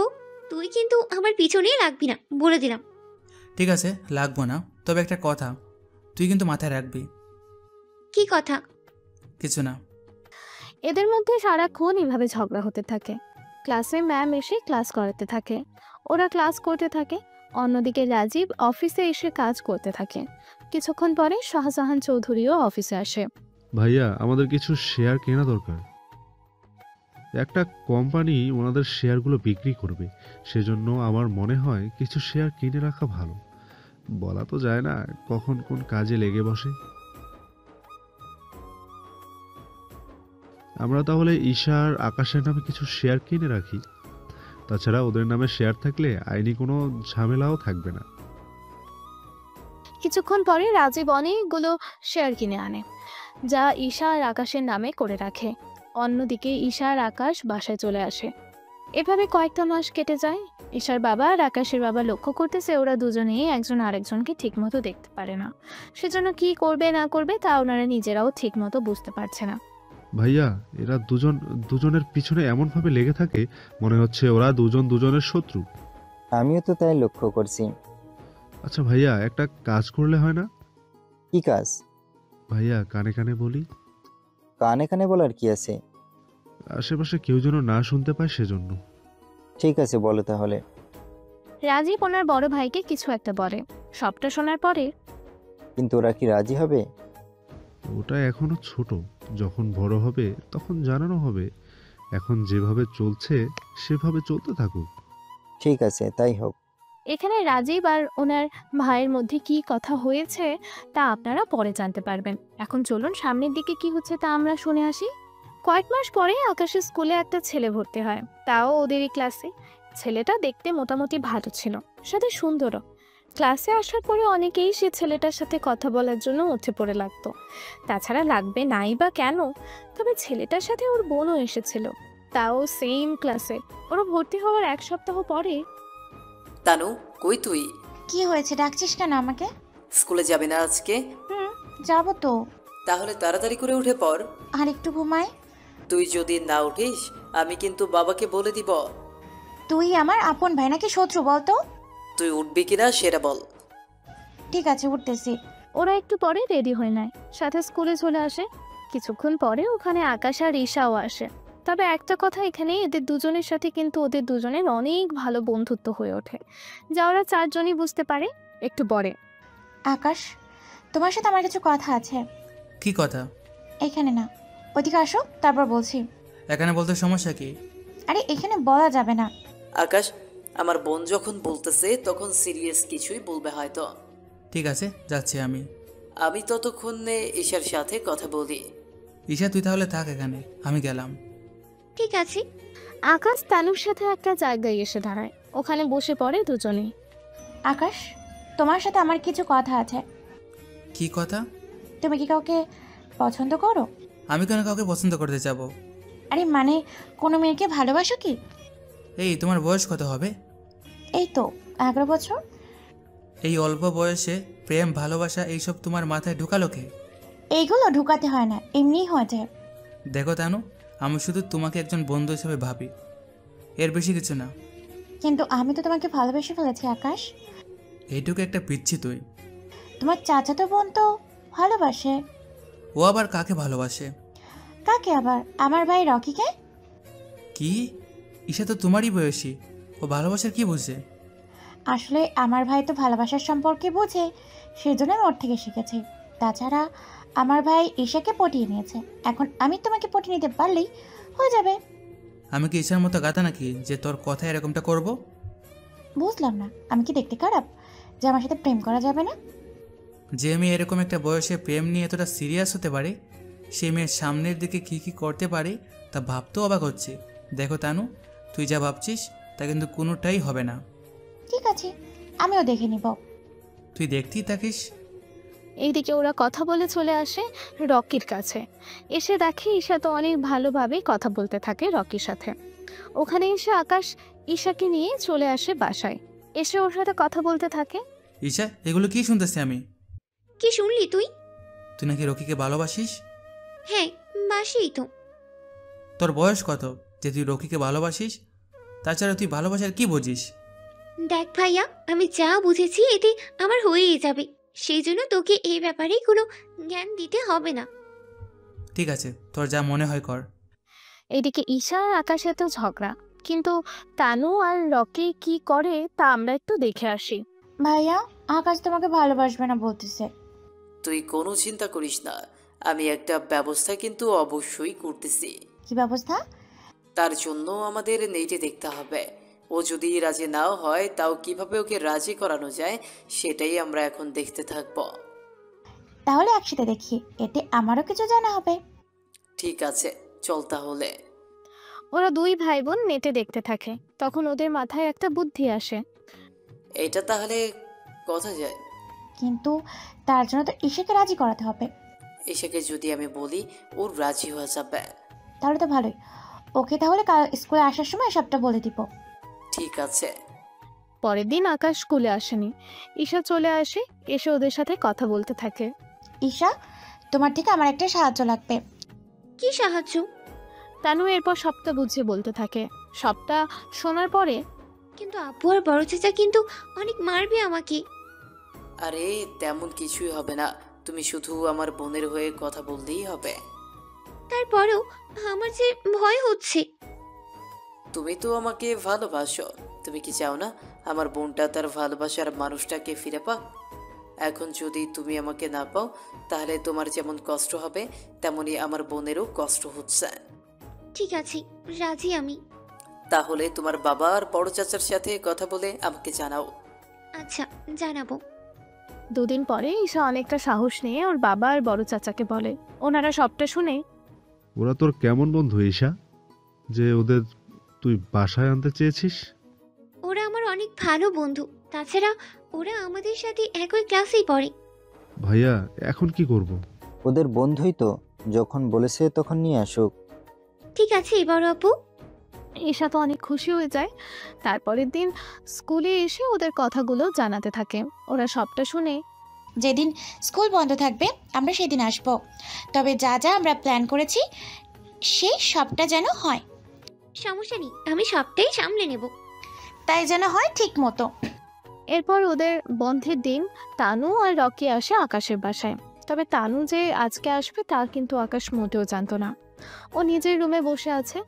C: তুই কিন্তু আমার পিছনেই লাগবি না, বলে দিলাম।
F: ঠিক আছে, লাগবো না, তবে একটা কথা তুই কিন্তু মাথায় রাখবি।
C: কি কথা?
F: কিছু না।
A: এদের মধ্যে সারাক্ষণ এভাবে ঝগড়া হতে থাকে। ক্লাসে ম্যাম এসে ক্লাস করাতে থাকে, ওরা ক্লাস করতে থাকে। অন্যদিকে রাজীব অফিসে এসে কাজ করতে থাকে। কিছুক্ষণ পরে শাহজাহান চৌধুরীও অফিসে আসে।
B: ভাইয়া, আমাদের কিছু শেয়ার কেনা দরকার। একটা কোম্পানি ওনাদের শেয়ারগুলো বিক্রি করবে, সেজন্য আমার মনে হয় কিছু শেয়ার কিনে রাখা ভালো। বলা তো যায় না কখন কোন কাজে লেগে বসে। আমরা তাহলে ঈশা আর আকাশের নামে কিছু শেয়ার কিনে রাখি। তাছাড়া ওদের নামে শেয়ার থাকলে আইনি কোনো ঝামেলাও থাকবে না।
A: কিছুক্ষণ পরে রাজীব অনেকগুলো শেয়ার কিনে আনে, যা ঈশা আর আকাশের নামে করে রাখে। অন্যদিকে ঈশা আর আকাশ বাসায় চলে আসে। এভাবে কয়েকটা মাস কেটে যায়। ঈশার বাবা আর আকাশের বাবা লক্ষ্য করতেছে ওরা দুজনেই একজন আরেকজনকে ঠিকমতো দেখতে পারে না। সেজন্য কি করবে না করবে তা ওনারা নিজেরাও ঠিকমতো বুঝতে পারছে না।
B: ভাইয়া, এরা দুজনের পিছনে এমনভাবে লেগে থাকে মনে হচ্ছে ওরা দুজন দুজনের শত্রু।
D: আমিও তো তাই লক্ষ্য করছি।
B: আচ্ছা ভাইয়া, একটা কাজ করলে হয় না?
D: কি কাজ?
B: ভাইয়া, কানে কানে বলি।
D: কানে কানে বলার কি আছে?
B: আশেপাশে কেউ যেন না শুনতে পায় সেজন্য।
D: ঠিক আছে, বলো তাহলে।
A: রাজীব ওনার বড় ভাইকে কিছু একটা বলে। সবটা শোনার পরে
D: কিন্তু ওরা কি রাজি হবে?
B: ওটা এখনো ছোট, যখন বড় হবে তখন জানানো হবে। এখন যেভাবে চলছে সেভাবে চলতে থাকুক।
D: ঠিক আছে, তাই হোক।
A: এখানে রাজীব আর ওনার ভাইয়ের মধ্যে কি কথা হয়েছে তা আপনারা পরে জানতে পারবেন। এখন চলুন সামনের দিকে কি হচ্ছে তা আমরা শুনে আসি। কয়েক মাস পরে আকাশের স্কুলে একটা ছেলে ভর্তি হয়, তাও ওদেরই ক্লাসে। ছেলেটা দেখতে মোটামুটি ভালো ছিল, সাথে সুন্দরও। ক্লাসে আসার পরে অনেকেই সে ছেলেটার সাথে কথা বলার জন্য উঠে পড়ে লাগতো। তাছাড়া লাগবে নাই বা কেন, তবে ছেলেটার সাথে ওর বোনও এসেছিল, তাও সেম ক্লাসে। ওরা ভর্তি হওয়ার 1 সপ্তাহ পরে।
K: তানু, কই তুই?
L: কি হয়েছে, ডাকছিস কেন আমাকে?
K: স্কুলে যাবে না আজকে?
L: যাব তো।
K: তাহলে তাড়াতাড়ি করে উঠে পড়।
L: আর একটু ঘুমাই।
K: তুই যদি না উঠিস আমি কিন্তু বাবাকে বলে দিব।
L: তুই আমার আপন ভাই নাকি শত্রু বলতো?
K: তুই উঠবি কিনা সেটা বল।
L: ঠিক আছে, উঠতেছি।
A: ওরা একটু পরে রেডি হয়ে নেয়, সাথে স্কুলে চলে আসে। কিছুক্ষণ পরে ওখানে আকাশ আর ঈশাও আসে। তবে একটা কথা, এখানে এদের দুজনের সাথে কিন্তু ওদের দুজনের অনেক ভালো বন্ধুত্ব হয়ে ওঠে, যা ওরা 4 জনই বুঝতে পারে একটু পরে।
L: আকাশ, তোমার সাথে আমার কিছু কথা আছে।
F: কি কথা?
L: এখানে না, ওদিকে আসো, তারপর বলছি।
F: এখানে বলতে সমস্যা কি?
L: আরে এখানে বলা যাবে না।
K: আকাশ, আমার বোন যখন বলতেছে তখন সিরিয়াস কিছুই বলবে হয়তো।
F: ঠিক আছে, যাচ্ছি আমি।
K: আমি ততক্ষণে ঈশার সাথে কথা বলি।
F: ঈশা তুই তাহলে থাক এখানে, আমি গেলাম।
C: ঠিক আছে।
A: আকাশ তানুর সাথে একটা জায়গায় এসে দাঁড়ায়। ওখানে বসে পড়ে দুজনেই।
L: আকাশ, তোমার সাথে আমার কিছু কথা আছে।
F: কি কথা?
L: তুমি কি কাউকে পছন্দ করো?
F: আমি কেন কাউকে পছন্দ করতে যাব?
L: আরে মানে কোনো মেয়েকে ভালোবাসো কি?
F: এই তোমার বয়স কত হবে?
L: এই তো 11 বছর।
F: এই অল্প বয়সে প্রেম ভালোবাসা এইসব তোমার মাথায় ঢুকালো কে?
L: এইগুলো ঢুকাতে হয় না, এমনিই হয়ে যায়।
F: দেখো তানু, আমি শুধু তোমাকে একজন বন্ধু হিসেবে ভাবি, এর বেশি কিছু না।
L: কিন্তু আমি তো তোমাকে ভালোবেসে ফেলেছি আকাশ।
F: এইটুকু একটা পিচ্ছি তুই।
L: তোমার চাচাতো বোন তো ভালোবাসে।
F: ও আবার কাকে ভালোবাসে?
L: কাকে আবার? আমার ভাই রকিকে।
F: কি? ঈশা তো তোমারই বয়সী, ও ভালোবাসার কি বুঝে?
L: আসলে আমার ভাই তো ভালোবাসার সম্পর্কে বোঝে, সেজন্য আমি ওর থেকে শিখেছি। তাছাড়া আমার ভাই ঈশাকে পটিয়ে নিয়েছে, এখন আমি তোমাকে পটিয়ে নিতে পারলেই হয়ে যাবে।
F: আমি কি ঈশার মতো গাতা নাকি যে তোর কথা এরকমটা করব?
L: বুঝলাম না, আমি কি দেখতে খারাপ যে আমার সাথে প্রেম করা যাবে না?
F: যে মেয়ে এরকম একটা বয়সে প্রেম নিয়ে এতটা সিরিয়াস হতে পারে, সেই মেয়ের সামনের দিকে কি কি করতে পারে তা ভাবতেও অবাক হচ্ছে। দেখো তানু, তুই যা ভাবছিস তা কিন্তু কোনোটাই হবে না।
L: ঠিক আছে, আমিও দেখে নিব।
F: তুই দেখতেই থাকিস।
A: এইদিকে ওরা কথা বলে চলে আসে রকির কাছে। এসে দেখে ঈশা তো অনেক ভালোভাবেই কথা বলতে থাকে রকির সাথে। ওখানে এসে আকাশ ঈশাকে নিয়ে চলে আসে বাসায়। এসে ওর সাথে কথা বলতে থাকে।
F: ঈশা, এগুলো কি শুনতেছি আমি?
C: কি শুনলি তুই?
F: তুই নাকি রকিকে ভালোবাসিস?
C: হ্যাঁ, বাসিই তো।
F: তোর বয়স কত যে তুই রকিকে ভালোবাসিস? তাছাড়া তুই ভালোবাসার কি বুঝিস?
C: দেখ ভাইয়া, আমি যা বুঝেছি এতে আমার হয়েই যাবে, সেই জন্য তোকে এই ব্যাপারে কোনো জ্ঞান দিতে হবে না।
F: ঠিক আছে, তোর যা মনে হয় কর।
A: এইদিকে ঈশা আর আকাশের তো ঝগড়া, কিন্তু তানু আর রকি কি করে তা আমরা একটু দেখে আসি।
L: ভাইয়া, আকাশ তোমাকে ভালোবাসবে না বলতেছে।
K: তুই কোনো চিন্তা করিস না, আমি একটা ব্যবস্থা কিন্তু অবশ্যই করতেছি।
L: কি ব্যবস্থা?
K: তার জন্য আমাদের নেটে দেখতে হবে। ও যদি রাজি নাও হয় তাও কিভাবে ওকে রাজি করানো যায় সেটাই আমরা এখন দেখতে থাকব।
L: তাহলে একসাথে দেখি, এতে আমারও কিছু জানা হবে।
K: ঠিক আছে, চল তাহলে।
A: ওরা দুই ভাই বোন নেটে দেখতে থাকে। তখন ওদের মাথায় একটা বুদ্ধি আসে।
K: এটা তাহলে কথা যায়।
L: কিন্তু তার জন্য তো ঈশাকে রাজি করাতে হবে।
K: এসেকে যদি আমি বলি ওর রাজি হয়ে যাবে।
L: তাহলে তো ভালোই, ওকে তাহলে কাল স্কুলে আসার সময় সবটা বলে দিব।
K: ঠিক আছে।
A: পরের দিন আকাশ স্কুলে আসেনি। ঈশা চলে আসে, এসে ওদের সাথে কথা বলতে থাকে।
L: ঈশা, তোমার থেকে আমার একটা সাহায্য লাগবে।
C: কি সাহায্য?
A: তানু এরপর সবটা বুঝিয়ে বলতে থাকে। সবটা শোনার পরে
C: কিন্তু আব্বু আর বড় চাচা কিন্তু অনেক মারবে আমাকে।
K: আরে তেমন কিছুই হবে না, তুমি শুধু আমার বোনের হয়ে কথা বললেই হবে।
C: তারপরেও আমার যে ভয় হচ্ছে।
K: তুমি তো আমাকে ভালোবাসো, তুমি কি চাও না আমার বোনটা তার ভালোবাসার মানুষটাকে ফিরে পাক? এখন যদি তুমি আমাকে না পাও তাহলে তোমার যেমন কষ্ট হবে তেমনি আমার বোনেরও কষ্ট হচ্ছে।
C: ঠিক আছে, রাজি আমি।
K: তাহলে তোমার বাবা আর বড় চাচার সাথে কথা বলে আমাকে জানাও।
C: আচ্ছা, জানাবো।
A: দুদিন পরে ঈশা অনেকটা সাহস নিয়ে ওর বাবা আর বড় চাচাকে বলে। ওনারা সবটা শুনে,
B: ওরা তোর কেমন বন্ধু ঈশা যে ওদের তুই বাসায় আনতে চেয়েছিস?
C: ওরা আমার অনেক ভালো বন্ধু, তাছাড়া ওরা আমাদের সাথে একই ক্লাসেই পড়ে।
B: ভাইয়া এখন কি করব?
D: ওদের বন্ধুই তো, যখন বলেছে তখন নিয়ে আসুক।
C: ঠিক আছে বড় আপু।
A: ঈশা তো অনেক খুশি হয়ে যায়। তারপরের দিন স্কুলে এসে ওদের কথাগুলো জানাতে থাকে। ওরা সবটা শুনে,
L: যেদিন স্কুল বন্ধ থাকবে আমরা সেদিন আসব, তবে যা যা আমরা প্ল্যান করেছি সেই সবটা যেন হয়।
C: সমস্যা নেই, আমি সবটাই সামলে নেব।
L: তাই যেন হয় ঠিক মতো।
A: এরপর ওদের বন্ধের দিন তানু আর রকি আসে আকাশের বাসায়। তবে তানু যে আজকে আসবে তা কিন্তু আকাশ মোটেও জানতো না। ও নিজের রুমে বসে আছে।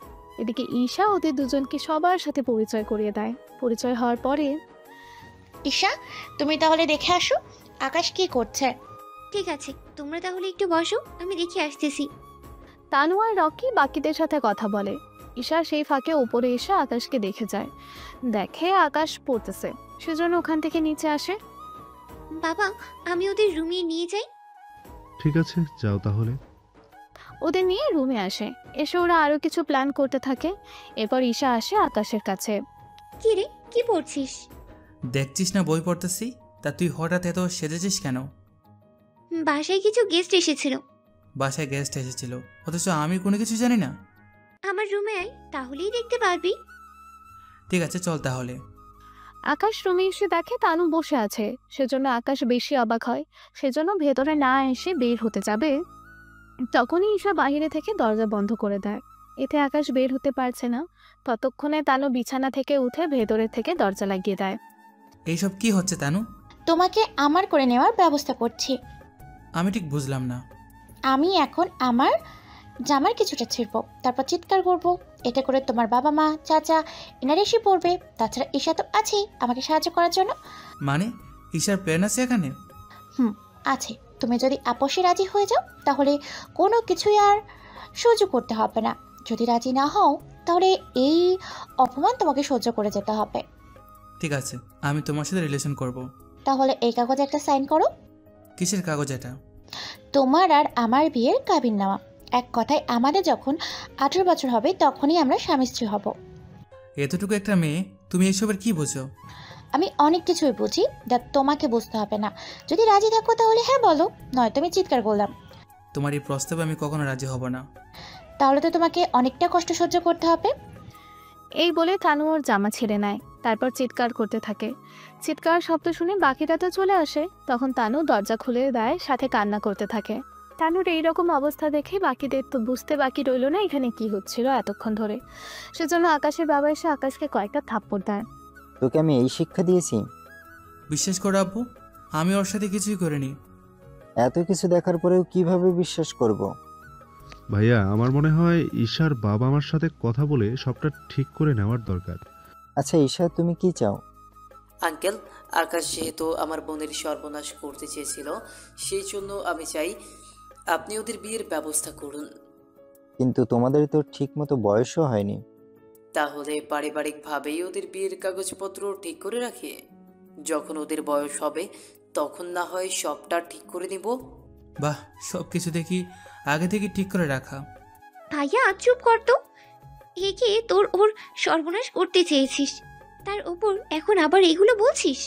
A: এদিকে ঈশা ওদের দুজনকে সবার সাথে পরিচয় করিয়ে দেয়। পরিচয় হওয়ার পরে,
L: ঈশা, তুমি তাহলে দেখে আসো আকাশ কি করছে।
C: ঠিক আছে, তোমরা তাহলে একটু বসো, আমি দেখে আসতেছি।
A: তানু আর রকি বাকিদের সাথে কথা বলে। ঈশা সেই ফাঁকে উপরে এসে আকাশকে দেখে যায়। দেখে আকাশ পড়তেছে, সেজন্য ওখান থেকে নিচে আসে।
C: বাবা, আমি ওদের রুমে নিয়ে যাই।
B: ঠিক আছে, যাও তাহলে।
A: ওদের নিয়ে রুমে আসে। এসে ওরা আরো কিছু প্ল্যান করতে থাকে। এরপর ঈশা আসে আকাশের কাছে।
C: কি রে, কি পড়ছিস?
F: দেখছিস না বই পড়তেছি? তা তুই হঠাৎ এত সেজেছিস কেন?
C: বাসায় কিছু গেস্ট এসেছিল।
F: বাসায় গেস্ট এসেছিল, অথচ আমি কোনো কিছু জানি না?
C: আমার রুমে আয়, তাহলেই দেখতে পারবি।
F: ঠিক আছে, চল তাহলে।
A: আকাশ রুমে এসে দেখে তানু বসে আছে। সেজন্য আকাশ বেশি অবাক হয়। সেজন্য ভেতরে না এসে বের হতে যাবে, তখনই ঈশা বাইরে থেকে দরজা বন্ধ করে দেয়। এতে আকাশ বের হতে পারছে না। ততক্ষণে তানু বিছানা থেকে উঠে ভেতরের থেকে দরজা লাগিয়ে দেয়।
F: এইসব কি হচ্ছে তানু?
L: তোমাকে আমার করে নেওয়ার ব্যবস্থা করছি।
F: আমি ঠিক বুঝলাম না।
L: আমি এখন আমার জামার কিছুটা ছিঁড়বো, তারপর চিৎকার করব। এটা করে তোমার বাবা মা চাচা এনারা এসে পড়বে। তাছাড়া ঈশা তো আছেই আমাকে সাহায্য করার জন্য।
F: মানে ঈশার প্ল্যান আছে এখানে?
L: আছে। তুমি যদি আপোষে রাজি হয়ে যাও তাহলে কোনো কিছুই আর সহ্য করতে হবে না। যদি রাজি না হও তাহলে এই অপমান তোমাকে সহ্য করে যেতে হবে।
F: ঠিক আছে, আমি তোমার সাথে রিলেশন করব।
L: তাহলে এই কাগজে একটা সাইন করো।
F: কিসের কাগজ এটা?
L: তোমার আর আমার বিয়ের কাবিননামা। এক কথায় আমাদের যখন 18 বছর হবে তখনই আমরা স্বামী স্ত্রী হব।
F: এতটুকু একটা মেয়ে, তুমি এসবের কি বোঝো?
L: আমি অনেক কিছুই বুঝি, যা তোমাকে বুঝতে হবে না। যদি রাজি থাকো তাহলে হ্যাঁ বলো, নয়তো আমি চিৎকার করলাম।
F: তোমার এই প্রস্তাবে আমি কখনো রাজি হব না।
L: তাহলে তো তোমাকে অনেকটা কষ্ট সহ্য করতে হবে।
A: এই বলে তানু ওর জামা ছেড়ে নেয়। তারপর চিৎকার করতে থাকে। চিৎকার শব্দ শুনে বাকিরা তো চলে আসে। তখন তানু দরজা খুলে দেয়, সাথে কান্না করতে থাকে। তানুর এইরকম অবস্থা দেখে বাকিদের তো বুঝতে বাকি রইল না এখানে কি হচ্ছিল এতক্ষণ ধরে। সেজন্য আকাশের বাবা এসে আকাশকে কয়েকটা থাপ্পড় দেয়।
D: তোকে আমি এই শিক্ষা দিয়েছি?
F: বিশ্বাস করো আব্বু, আমি ওর সাথে কিছুই করিনি।
D: এত কিছু দেখার পরেও কিভাবে বিশ্বাস করব?
B: ভাইয়া, আমার মনে হয় ঈশার বাবা আমার সাথে কথা বলে সবটা ঠিক করে নেওয়ার দরকার।
D: আচ্ছা ঈশা, তুমি কি চাও?
K: আঙ্কেল, আকাশ যেহেতু আমার বোনের সর্বনাশ করতে চেয়েছিল, সেই জন্য আমি চাই আপনি ওদের বিয়ের ব্যবস্থা করুন।
D: কিন্তু তোমাদের তো ঠিক মতো বয়সও হয়নি।
K: তাহলে পারিবারিকভাবেই ওদের বিয়ের কাগজপত্র ঠিক করে রাখি। যখন ওদের বয়স হবে তখন না হয় সবটা ঠিক করে নিব।
F: বাহ, সব কিছু দেখি আগে থেকে ঠিক করে রাখা।
C: ভাইয়া চুপ কর তো। একে তোর ওর সর্বনাশ করতে চেয়েছিস, তার উপর এখন আবার এগুলো বলছিস?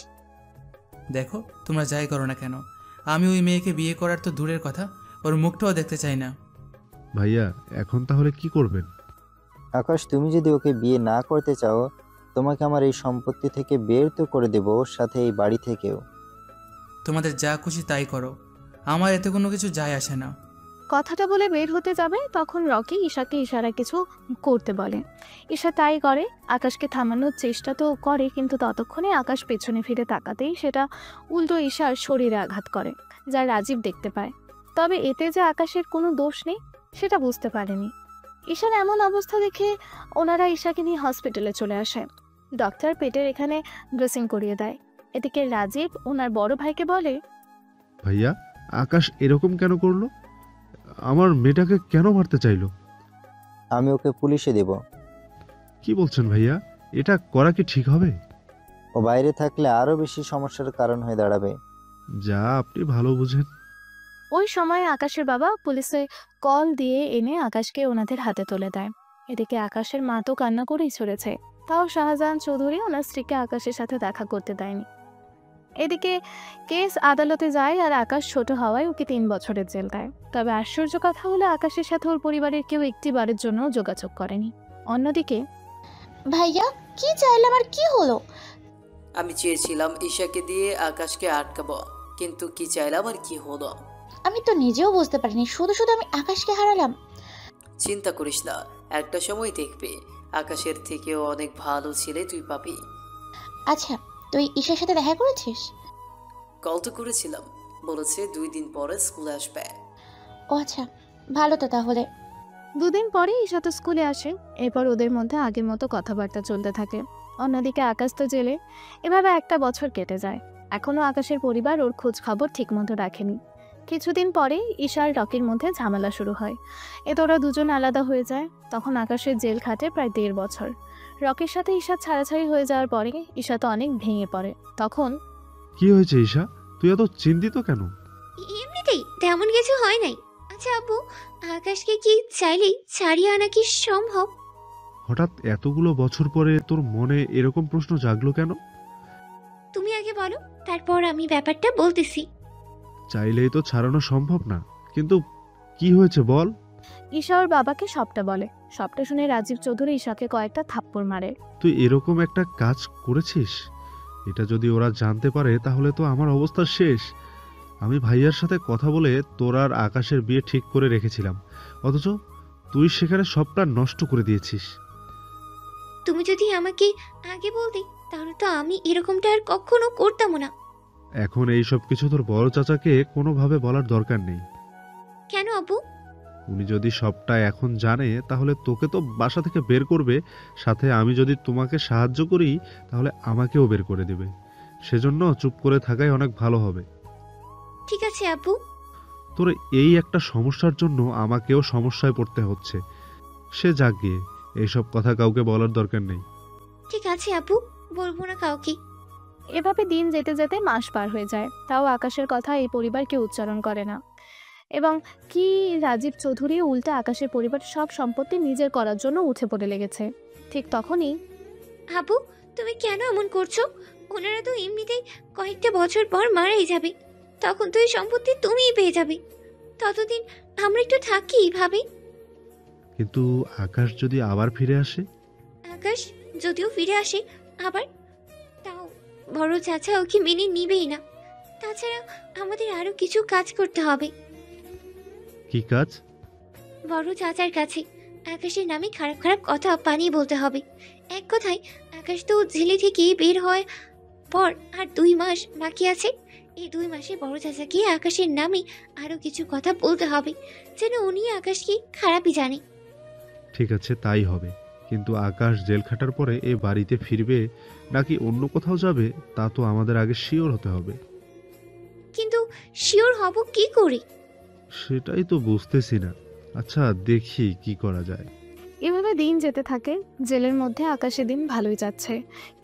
F: দেখো, তোমরা যাই করো না কেন, আমি ওই মেয়েকে বিয়ে করার তো দূরের কথা, ওর মুখটাও দেখতে চাই না।
B: ভাইয়া, এখন তাহলে কি করবেন?
D: আকাশ, তুমি যদি ওকে বিয়ে না করতে চাও তোমাকে আমার এই সম্পত্তি থেকে বের তো করে দেবো, ওর সাথে এই বাড়ি থেকেও।
F: তোমাদের যা খুশি তাই করো, আমার এতে কোনো কিছু যায় আসে না।
A: কথাটা বলে বের হতে যাবে, তখন রকি ঈশাকে ইশারা কিছু করতে বলে। ঈশা তাই করে। আকাশকে থামানোর চেষ্টা তো করে, কিন্তু ততক্ষণে আকাশ পেছনে ফিরে তাকাতেই সেটা উল্টো ঈশার শরীরে আঘাত করে, যা রাজীব দেখতে পায়। তবে এতে যে আকাশের কোনো দোষ নেই সেটা বুঝতে পারেনি। ঈশার এমন অবস্থা দেখে ওনারা ঈশাকে নিয়ে হসপিটালে চলে আসে। ডক্টর পেটের এখানে ড্রেসিং করিয়ে দেয়। এদিকে রাজীব ওনার বড় ভাইকে বলে,
B: ভাইয়া, আকাশ এরকম কেন করলো? আমার মেয়েটাকে কেন মারতে চাইলো?
D: আমি ওকে পুলিশে দেব।
B: কি বলছেন ভাইয়া? এটা করা কি ঠিক হবে?
D: ও বাইরে থাকলে আরো বেশি সমস্যার কারণ হয়ে দাঁড়াবে।
B: যা আপনি ভালো বুঝেন।
A: ওই সময় আকাশের বাবা পুলিশে কল দিয়ে এনে আকাশকে ওনাদের হাতে তুলে দেয়। এদিকে আকাশের মা তো কান্না করেই চলেছে। তাও শাহজাহান চৌধুরী ওনার স্ত্রীকে আকাশের সাথে দেখা করতে দেয়নি। এদিকে কেস আদালতে যায় আর আকাশ ছোট হওয়ায় ওকে 3 বছরের জেল দেয়। তবে আশ্চর্য কথা হলো আকাশের সাথে ওর পরিবারের কেউ একটি বারের জন্য যোগাযোগ করেনি। অন্যদিকে
L: ভাইয়া কি চাইলাম আর কি হলো?
K: আমি চেয়েছিলাম ঈশাকে দিয়ে আকাশকে আটকাবো, কিন্তু কি চাইলাম আর কি হলো?
L: আমি তো নিজেও বুঝতে পারিনি, শুধু শুধু আমি আকাশকে হারালাম।
K: চিন্তা করিস না, একটা সময় দেখবে আকাশের থেকেও অনেক ভালো ছেলে তুই পাবি।
L: আচ্ছা, তুই ঈশার সাথে দেখা করেছিস?
K: কল তো করেছিলাম, বলেছে 2 দিন পরে স্কুলে আসবে।
L: ও আচ্ছা, ভালো তো তাহলে।
A: 2 দিন পরে ঈশা তো স্কুলে আসে। এরপর ওদের মধ্যে আগের মতো কথাবার্তা চলতে থাকে। অন্যদিকে আকাশ তো জেলে। এভাবে 1 বছর কেটে যায়। এখনো আকাশের পরিবার ওর খোঁজ খবর ঠিক মতো রাখেনি। কিছুদিন পরে ঈশা আর রকির মধ্যে ঝামেলা শুরু হয়। এতে ওরা দুজন আলাদা হয়ে যায়। তখন আকাশের জেল খাটে প্রায় 1.5 বছর। রকির সাথে ঈশা ছাড়াছাড়ি হয়ে যাওয়ার পরে ঈশা তো অনেক ভেঙে পড়ে। তখন
B: কি হয়েছে ঈশা? তুই এত চিন্তিত কেন?
C: এমনিতেই তেমন কিছু হয় নাই। আচ্ছা আব্বু, আকাশকে কি চাইলেই ছাড়িয়ে আনা কি সম্ভব?
B: হঠাৎ এতগুলো বছর পরে তোর মনে এরকম প্রশ্ন জাগলো কেন?
C: তুমি আগে বলো, তারপর আমি ব্যাপারটা বলতেছি।
B: চাইলেই তো ছাড়ানো সম্ভব না, কিন্তু কি হয়েছে বল।
A: ঈশা ওর বাবাকে সবটা বলে। সবটা শুনে রাজীব চৌধুরী ঈশাকে কয়েকটা থাপ্পড় মারে।
B: তুই এরকম একটা কাজ করেছিস? এটা যদি ওরা জানতে পারে তাহলে তো আমার অবস্থা শেষ। আমি ভাইয়ার সাথে কথা বলে তোর আর আকাশের বিয়ে ঠিক করে রেখেছিলাম, অথচ তুই সেখানে সবটা নষ্ট করে দিয়েছিস।
C: তুমি যদি আমাকে আগে বলতে, তাহলে তো আমি এরকমটা আর কখনো করতাম না।
B: এখন এই সব কিছু তোর বড় চাচাকে কোনোভাবে বলার দরকার নেই।
C: কেন আব্বু?
B: উনি যদি সবটা এখন জানে তাহলে তোকে তো বাসা থেকে বের করবে, সাথে আমি যদি তোমাকে সাহায্য করি তাহলে আমাকেও বের করে দেবে। সেজন্য চুপ করে থাকাই অনেক ভালো হবে।
C: ঠিক আছে আব্বু।
B: তোর এই একটা সমস্যার জন্য আমাকেও সমস্যায় পড়তে হচ্ছে। সে যাক গিয়ে, এইসব কথা কাউকে বলার দরকার নেই।
C: ঠিক আছে আব্বু, বলবো না কাউকে।
A: এভাবে দিন যেতে যেতে মাস পার হয়ে যায়, তাও আকাশের কথা এই পরিবার কেউ উচ্চারণ করে না। এবং কি রাজীব চৌধুরী উল্টা আকাশের পরিবার সব সম্পত্তি নিজের করার জন্য উঠে পড়ে লেগেছে। ঠিক তখনই
C: আব্বু, তুমি কেন এমন করছো? ওনারা তো এমনিতেই কয়েকটা বছর পর মারাই যাবে। তখন তো এই সম্পত্তি তুমিই পেয়ে যাবে। ততদিন আমরা একটু থাকি ভাবি।
B: কিন্তু আকাশ যদি আবার ফিরে আসে?
C: আকাশ যদিও ফিরে আসে আবার, তাও বড় চাচা ওকে মেনে নিবেই না। তাছাড়া আমাদের আরো কিছু কাজ করতে হবে।
B: কি কাজ?
C: বড় চাচার কাছে আকাশের নামে খারাপ খারাপ কথা বানিয়ে বলতে হবে। এক কথায়, আকাশ তো জেলে থেকে বের হওয়ার পর আর 2 মাস বাকি আছে। এই 2 মাসে বড় চাচাকে আকাশের নামে আরো কিছু কথা বলতে হবে, যেন উনি আকাশকে খারাপই জানে।
B: ঠিক আছে, তাই হবে। কিন্তু আকাশ জেল খাটার পরে এ বাড়িতে ফিরবে নাকি অন্য কোথাও যাবে তা তো আমাদের আগে শিওর হতে হবে।
C: কিন্তু শিওর হব কি করে?
B: সেটাই তো বুঝতেছি না। আচ্ছা, দেখি কি করা যায়।
A: এভাবে দিন যেতে থাকে। জেলের মধ্যে আকাশের দিন ভালোই যাচ্ছে,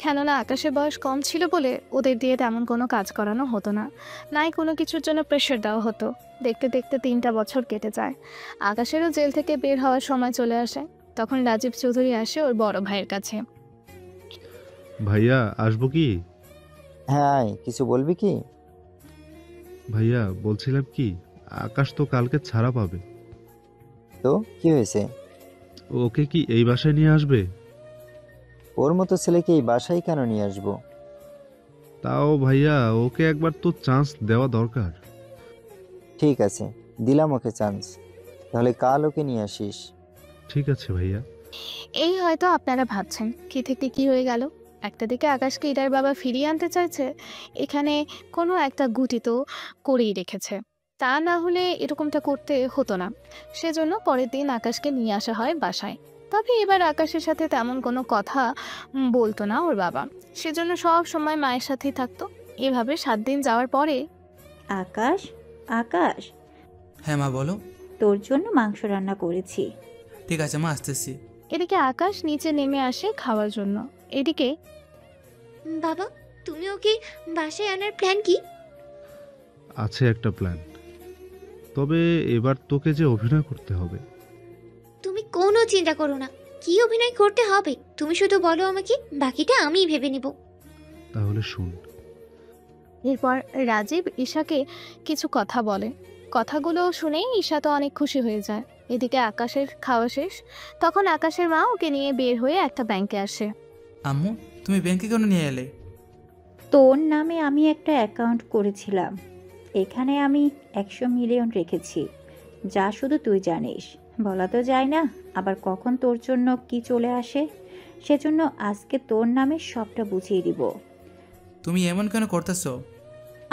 A: কেননা আকাশের বয়স কম ছিল বলে ওদের দিয়ে তেমন কোনো কাজ করানো হতো না, নাই কোনো কিছুর জন্য প্রেশার দেওয়া হতো। দেখতে দেখতে 3টা বছর কেটে যায়। আকাশেরও জেল থেকে বের হওয়ার সময় চলে আসে। তখন রাজীব চৌধুরী আসে ওর বড় ভাইয়ের কাছে।
B: ভাইয়া, আসবো কি?
D: হ্যাঁ আয়, কিছু বলবি কি?
B: ভাইয়া, বলছিলাম কি, আকাশ তো কালকে ছাড়া পাবে।
D: তো কি হয়েছে?
B: ওকে কি এই বাসায় নিয়ে আসবে?
D: ওর মতো ছেলেকে এই বাসায় কেন নিয়ে আসবো?
B: তাও ভাইয়া, ওকে একবার তো চান্স দেওয়া দরকার।
D: ঠিক আছে, দিলাম ওকে চান্স। তাহলে কাল ওকে নিয়ে আসিস।
B: ঠিক আছে ভাইয়া।
A: এই হয়তো আপনারা ভাবছেন কি থেকে কি হয়ে গেল। একটা দিকে আকাশকে ইরার বাবা ফিরিয়ে আনতে চাইছে, এখানে কোনো একটা গুটি তো করেই রেখেছে। তা না হলে এরকমটা করতে হতো না। সেজন্য পরের দিন আকাশকে নিয়ে আসা হয় বাসায়। তবে এবার আকাশের সাথে তেমন কোনো কথা বলতো না ওর বাবা, সেজন্য সব সময় মায়ের সাথেই থাকতো। এভাবে 7 দিন যাওয়ার পরে
G: আকাশ, আকাশ,
F: হ্যাঁ মা বলো।
G: তোর জন্য মাংস রান্না করেছি।
F: ঠিক আছে মা, আসতেছি।
A: এদিকে আকাশ নিচে নেমে আসে খাওয়ার জন্য। এদিকে
C: বাবা, তুমি ওকে বাসায় আনার প্ল্যান কি?
B: আছে একটা প্ল্যান, তবে এবার তোকে যে অভিনয় করতে হবে।
C: তুমি কোনো চিন্তা করো না, কি অভিনয় করতে হবে তুমি শুধু বলো আমাকে, বাকিটা আমিই ভেবে নিব।
B: তাহলে শুন।
A: এরপর রাজীব ঈশাকে কিছু কথা বলে। কথাগুলো শুনেই ঈশা তো অনেক খুশি হয়ে যায়। এদিকে আকাশের খাওয়া শেষ। তখন আকাশের মা ওকে নিয়ে বের হয়ে একটা ব্যাংকে আসে।
F: আম্মু, তুমি ব্যাংকে কেন নিয়ে এলে?
G: তোর নামে আমি একটা অ্যাকাউন্ট করেছিলাম। এখানে আমি 100 মিলিয়ন রেখেছি, যা শুধু তুই জানিস। বলা তো যায় না আবার কখন তোর জন্য কি চলে আসে। সেজন্য আজকে তোর নামে সবটা বুঝিয়ে দিব।
F: তুমি এমন কেন করতেছো?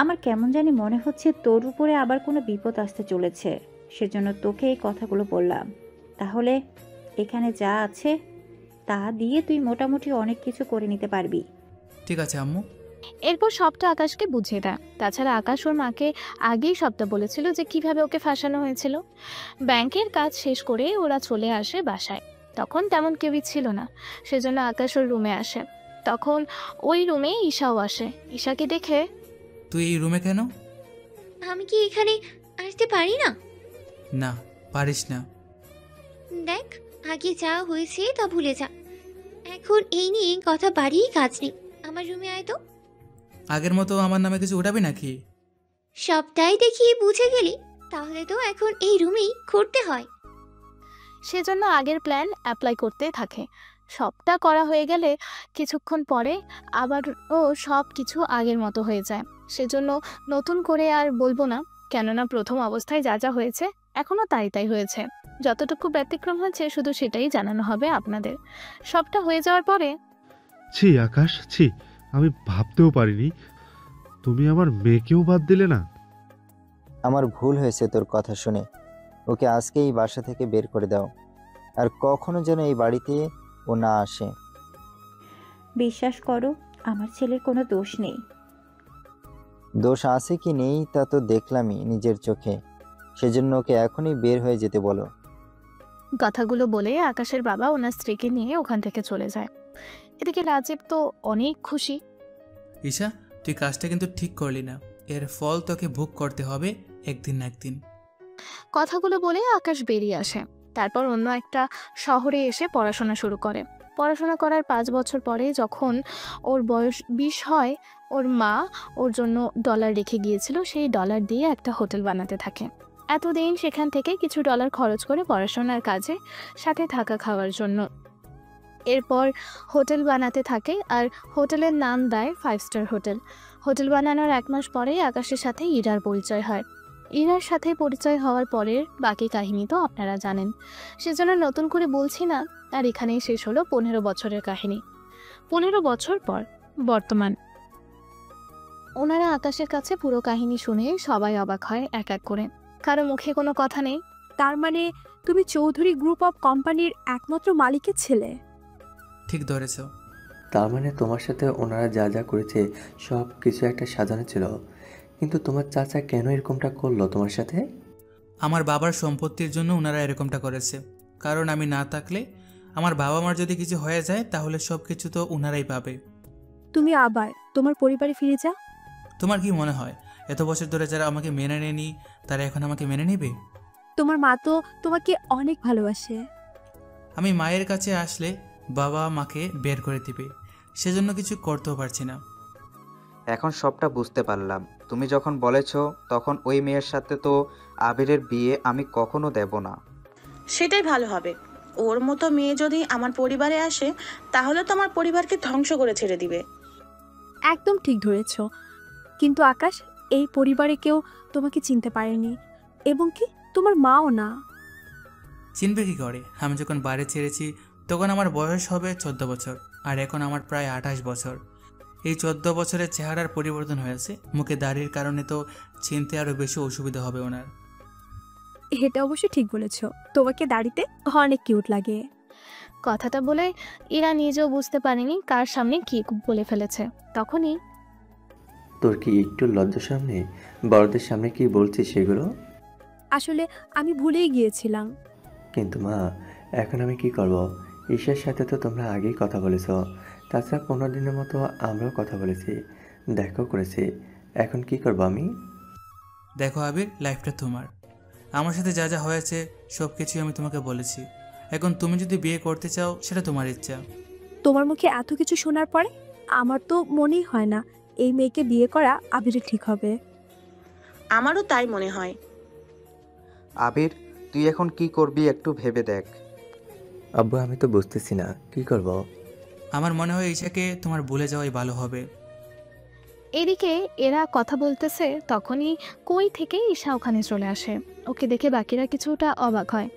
G: আমার কেমন জানি মনে হচ্ছে তোর উপরে আবার কোনো বিপদ আসতে চলেছে, সেজন্য তোকে এই কথাগুলো বললাম। তাহলে এখানে যা আছে তা দিয়ে তুই মোটামুটি অনেক কিছু করে নিতে পারবি।
F: ঠিক আছে আম্মু।
A: এরপর সবটা আকাশকে বুঝিয়ে দেয়। তাছাড়া আকাশ ওর মাকে আগেই সবটা বলেছিল যে কিভাবে ওকে ফাঁসানো হয়েছিল। ব্যাংকের কাজ শেষ করে ওরা চলে আসে বাসায়। তখন তেমন কেউই ছিল না, সেজন্য আকাশ ওর রুমে আসে। তখন ওই রুমে ঈশাও আসে। ঈশাকে দেখে
F: তুই এই রুমে কেন?
C: আমি কি এখানে আসতে পারি না?
F: না, পারিস না।
C: দেখ, আগে যা হয়েছে তা ভুলে যা। এখন এই নিয়ে কথা বাড়িয়ে কাজ নেই। আমার রুমে আয় তো।
F: আগের মতো আমার নামে কিছু উঠাবি নাকি?
C: সবটাই দেখিয়ে বুঝে গেলি, তাহলে তো এখন এই রুমেই করতে হয়।
A: সেজন্য আগের প্ল্যান অ্যাপ্লাই করতে থাকে। সবটা করা হয়ে গেলে কিছুক্ষণ পরে আবারও সব কিছু আগের মতো হয়ে যায়। সেজন্য নতুন করে আর বলবো না, কেননা প্রথম অবস্থায় যা যা হয়েছে এখনও তাই তাই হয়েছে। যতটুকু ব্যতিক্রম হয়েছে শুধু সেটাই জানানো হবে আপনাদের। সবটা হয়ে যাওয়ার পরে
B: ছি আকাশ, ছি, আমি ভাবতেও পারিনি তুমি আমার মেয়েকেও বাদ দিলে না।
D: আমার ভুল হয়েছে তোর কথা শুনে। ওকে আজকে এই বাসা থেকে বের করে দাও, আর কখনো যেন এই বাড়িতে ও না আসে।
G: বিশ্বাস করো, আমার ছেলের কোনো দোষ নেই।
D: দোষ আছে কি নেই তা তো দেখলামই নিজের চোখে। সেজন্য ওকে এখনই বের হয়ে যেতে বলো।
A: কথাগুলো বলে আকাশের বাবা ওনার স্ত্রীকে নিয়ে ওখান থেকে চলে যায়। এদিকে রাজীব তো অনেক খুশি।
F: ঈশা, তুই কাজটা কিন্তু ঠিক করলি না। এর ফল তোকে ভোগ করতে হবে একদিন না একদিন।
A: কথাগুলো বলে আকাশ বেরিয়ে আসে। তারপর অন্য একটা শহরে এসে পড়াশোনা শুরু করে। পড়াশোনা করার 5 বছর পরে যখন ওর বয়স 20 হয়, ওর মা ওর জন্য ডলার রেখে গিয়েছিল। সেই ডলার দিয়ে একটা হোটেল বানাতে থাকে। এতদিন সেখান থেকে কিছু ডলার খরচ করে পড়াশোনার কাজে, সাথে থাকা খাওয়ার জন্য। এরপর হোটেল বানাতে থাকে, আর হোটেলের নাম দেয় 5 স্টার হোটেল। হোটেল বানানোর 1 মাস পরেই আকাশের সাথে ইরার পরিচয় হয়। ইরার সাথে পরিচয় হওয়ার পরের বাকি কাহিনী তো আপনারা জানেন, সেজন্য নতুন করে বলছি না। আর এখানেই শেষ হলো 15 বছরের কাহিনী। 15 বছর পর বর্তমান। ওনারা আকাশের কাছে পুরো কাহিনী শুনে সবাই অবাক হয় এক এক করে। কারো মুখে কোনো কথা নেই।
H: তার মানে তুমি চৌধুরী গ্রুপ অফ কোম্পানির একমাত্র মালিকের ছেলে?
F: ঠিক ধরেছ।
J: তার মানে তোমার সাথে ওনারা যা যা করেছে সব কিছু একটা সাজানো ছিল, কিন্তু তোমার চাচা কেন এরকমটা করলো তোমার সাথে?
F: আমার বাবার সম্পত্তির জন্য ওনারা এরকমটা করেছে। কারণ আমি না থাকলে, আমার বাবা মার যদি কিছু হয়ে যায়, তাহলে সব কিছু তো ওনারাই পাবে।
H: তুমি আবার তোমার পরিবারে ফিরে যাও।
F: তোমার কি মনে হয় এত বছর ধরে যারা আমাকে মেনে নেয়নি তারা এখন আমাকে মেনে নেবে?
H: তোমার মা তো তোমাকে অনেক ভালোবাসে।
F: আমি মায়ের কাছে আসলে বাবা মাকে বের করে দিবে, সেজন্য কিছু করতেও পারছি না।
I: এখন সবটা বুঝতে পারলাম। তুমি যখন বলেছ তখন ওই মেয়ের সাথে তো আবিরের বিয়ে আমি কখনো দেব না।
M: সেটাই ভালো হবে। ওর মতো মেয়ে যদি আমার পরিবারে আসে, তাহলে তো আমার পরিবারকে ধ্বংস করে ছেড়ে দিবে।
H: একদম ঠিক ধরেছ। কিন্তু আকাশ, এই পরিবারে কেউ তোমাকে চিনতে পারেনি, এবং কি তোমার মাও না।
F: চিনবে কি করে? আমি যখন বাইরে ছেড়েছি তখন আমার বয়স হবে 14 বছর, আর এখন আমার প্রায় 28 বছর। এই 14 বছরের চেহারার পরিবর্তন হয়েছে। মুখে দাড়ির কারণে তো চিনতে আরও বেশি অসুবিধা হবে ওনার।
H: এটা অবশ্য ঠিক বলেছ, তোমাকে দাড়িতে অনেক কিউট লাগে।
A: কথাটা বলে ইরা নিজেও বুঝতে পারেনি কার সামনে কি বলে ফেলেছে। তখনই
J: তোর কি একটু লজ্জা সামনে? বড়দের সামনে কি বলছিস সেগুলো?
H: আসলে আমি ভুলেই গিয়েছিলাম।
J: কিন্তু মা, এখন আমি কি করব? ঈশার সাথে তো তোমরা আগেই কথা বলেছ, তাছাড়া 15 দিনের মতো আমরাও কথা বলেছি, দেখাও করেছি। এখন কি করব আমি?
F: দেখো আবির, লাইফটা তোমার। আমার সাথে যা যা হয়েছে সব কিছুই আমি তোমাকে বলেছি। এখন তুমি যদি বিয়ে করতে চাও সেটা তোমার ইচ্ছা।
H: তোমার মুখে এত কিছু শোনার পরে আমার তো মনেই হয় না এই মেয়েকে বিয়ে করা আবিরের ঠিক হবে।
M: আমারও তাই মনে হয়।
I: আবির, তুই এখন কি করবি একটু ভেবে দেখ।
J: আব্বু, আমি তো বুঝতেছি না কি করব।
F: আমার মনে হয় ঈশাকে তোমার ভুলে যাওয়াই ভালো হবে।
A: এদিকে এরা কথা বলতেছে, তখনই কই থেকে ঈশা ওখানে চলে আসে। ওকে দেখে বাকিরা কিছুটা অবাক হয়।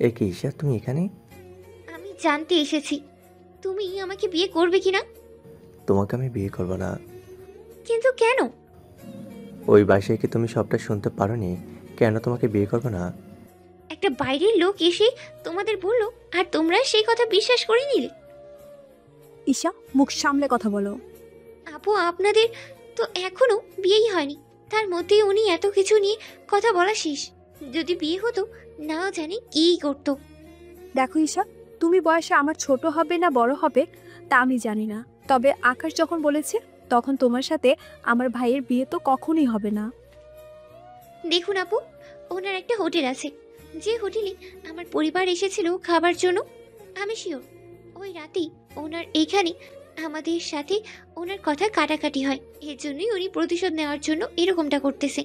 J: এ কি ঈশা, তুমি এখানে?
C: আমি জানতে এসেছি তুমি আমাকে বিয়ে করবে কিনা।
J: তোমাকে আমি বিয়ে করব না।
C: কিন্তু কেন?
J: ওই বাসায় কি তুমি সবটা শুনতে পারোনি? কেন তোমাকে বিয়ে করব না?
C: একটা বাইরের লোক এসে তোমাদের বললো, আর তোমরা সেই কথা বিশ্বাস করে নিলে।
H: ঈশা, মুখ সামলে কথা বলো।
C: আপু, আপনাদের তো এখনো বিয়েই হয়নি, তার মধ্যেই উনি এত কিছু নিয়ে কথা বলা শেষ। যদি বিয়ে হতো, না জানি কী করতো।
H: দেখো ঈশা, তুমি বয়সে আমার ছোট হবে না বড় হবে তা আমি জানি না, তবে আকাশ যখন বলেছে তখন তোমার সাথে আমার ভাইয়ের বিয়ে তো কখনোই হবে না।
C: দেখুন আপু, ওনার একটা হোটেল আছে, যে হোটেলে আমার পরিবার এসেছিল খাবার জন্য। আমি শিওর ওই রাতেই ওনার এইখানে আমাদের সাথে ওনার কথা কাটাকাটি হয়। এর জন্যই উনি প্রতিশোধ নেওয়ার জন্য এরকমটা করতেছে।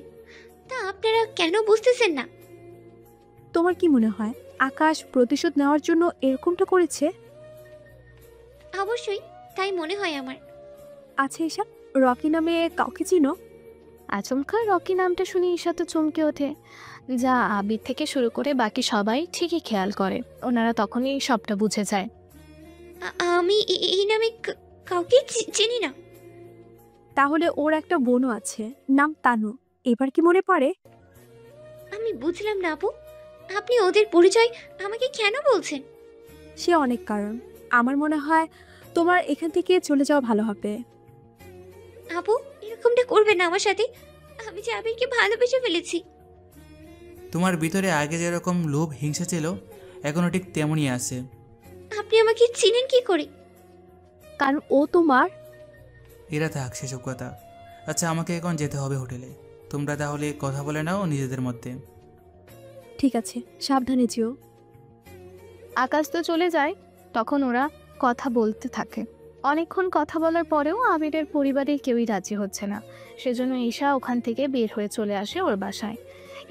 C: তা আপনারা কেন বুঝতেছেন না?
H: তোমার কি মনে হয় আকাশ প্রতিশোধ নেওয়ার জন্য এরকমটা করেছে?
C: অবশ্যই তাই মনে হয় আমার।
H: আচ্ছা ঈশা, রকি নামে কাউকে চিনো?
A: আচমকা রকি নামটা শুনে ঈশা তো চমকে ওঠে, যা আবির থেকে শুরু করে বাকি সবাই ঠিকই খেয়াল করে। ওনারা তখনই সবটা বুঝে যায়।
C: আমি এই নামে কাউকে চিনি না।
H: তাহলে ওর একটা বোনও আছে, নাম তানু। এবার কি মনে পড়ে?
C: আমি বুঝলাম না আপু, আপনি ওদের পরিচয় আমাকে কেন বলছেন?
H: সে অনেক কারণ। আমার মনে হয় তোমার এখান থেকে চলে যাওয়া ভালো হবে।
C: আপু এরকমটা করবেন না আমার সাথে, আমি যে আবিরকে ভালোবেসে ফেলেছি।
F: তোমার ভিতরে আগে যেরকম লোভ হিংসা ছিল, এখনও ঠিক তেমনই আছে।
C: আপনি আমাকে চিনেন কি করে?
H: কারণ ও তোমার।
F: এরা থাক সেসব কথা। আচ্ছা, আমাকে এখন যেতে হবে হোটেলে। তোমরা তাহলে কথা বলে নাও নিজেদের মধ্যে।
H: ঠিক আছে, সাবধানে যেও।
A: আকাশ তো চলে যায়, তখন ওরা কথা বলতে থাকে। অনেকক্ষণ কথা বলার পরেও আবিরের পরিবারের কেউই রাজি হচ্ছে না। সেজন্য ঈশা ওখান থেকে বের হয়ে চলে আসে ওর বাসায়।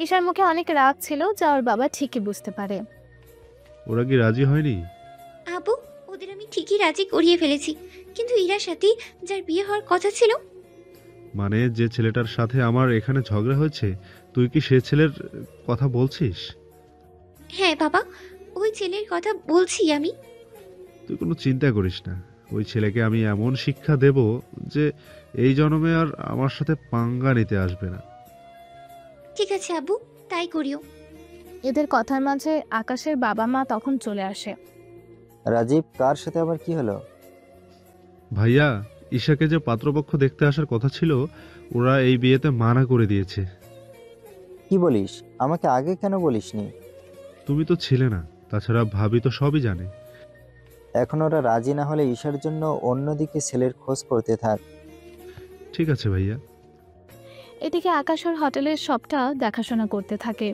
A: ঈশার মুখে অনেক রাগ ছিল, যা ওর বাবা ঠিকই বুঝতে পারে।
B: ওরা কি রাজি হয়নি?
C: আপু ওদের আমি ঠিকই রাজি করিয়ে ফেলেছি, কিন্তু ইরার সাথে যার বিয়ে হওয়ার কথা ছিল।
B: মানে যে ছেলেটার সাথে আমার এখানে ঝগড়া হয়েছে, তুই কি সে ছেলের কথা বলছিস?
C: হ্যাঁ বাবা, ওই ছেলের কথা বলছি আমি।
B: তুই কোনো চিন্তা করিস না, ওই ছেলেকে আমি এমন শিক্ষা দেব যে এই জন্মে আর আমার সাথে পাঙ্গা নিতে আসবে না।
C: ঠিক আছে আব্বু, তাই করিও।
A: এদের কথার মাঝে আকাশের বাবা মা তখন চলে আসে।
D: রাজীব, কার সাথে আবার কি হলো?
B: ভাইয়া, ঈশাকে যে পাত্রপক্ষ দেখতে আসার কথা ছিল, ওরা এই বিয়েতে মানা করে দিয়েছে।
D: কি বলিস? আমাকে আগে কেন বলিসনি?
B: তুমি তো ছিলে না, তাছাড়া ভাবি তো সবই জানে।
D: এখন ওরা রাজি না হলে ঈশার জন্য অন্যদিকে ছেলের খোঁজ করতে থাক।
B: ঠিক আছে ভাইয়া।
A: এদিকে আকাশ ওর হোটেলের সবটা দেখাশোনা করতে থাকে।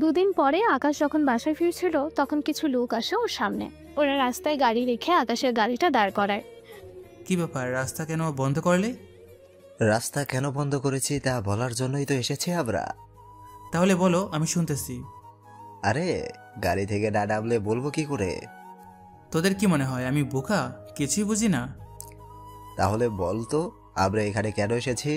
A: দুদিন পরে আকাশ যখন বাসায় ফিরছিল, তখন কিছু লোক আসে ওর সামনে। ওরা রাস্তায় গাড়ি রেখে আকাশের গাড়িটা দাঁড় করায়।
F: কি ব্যাপার, রাস্তা কেন বন্ধ করলে?
N: রাস্তা কেন বন্ধ করেছি তা বলার জন্যই তো এসেছি আমরা।
F: তাহলে বলো, আমি শুনতেছি।
N: আরে গাড়ি থেকে না নামলে বলবো কি করে?
F: তোদের কি মনে হয় আমি বোকা, কিছুই বুঝি না?
N: তাহলে বল তো আমরা এখানে কেন এসেছি?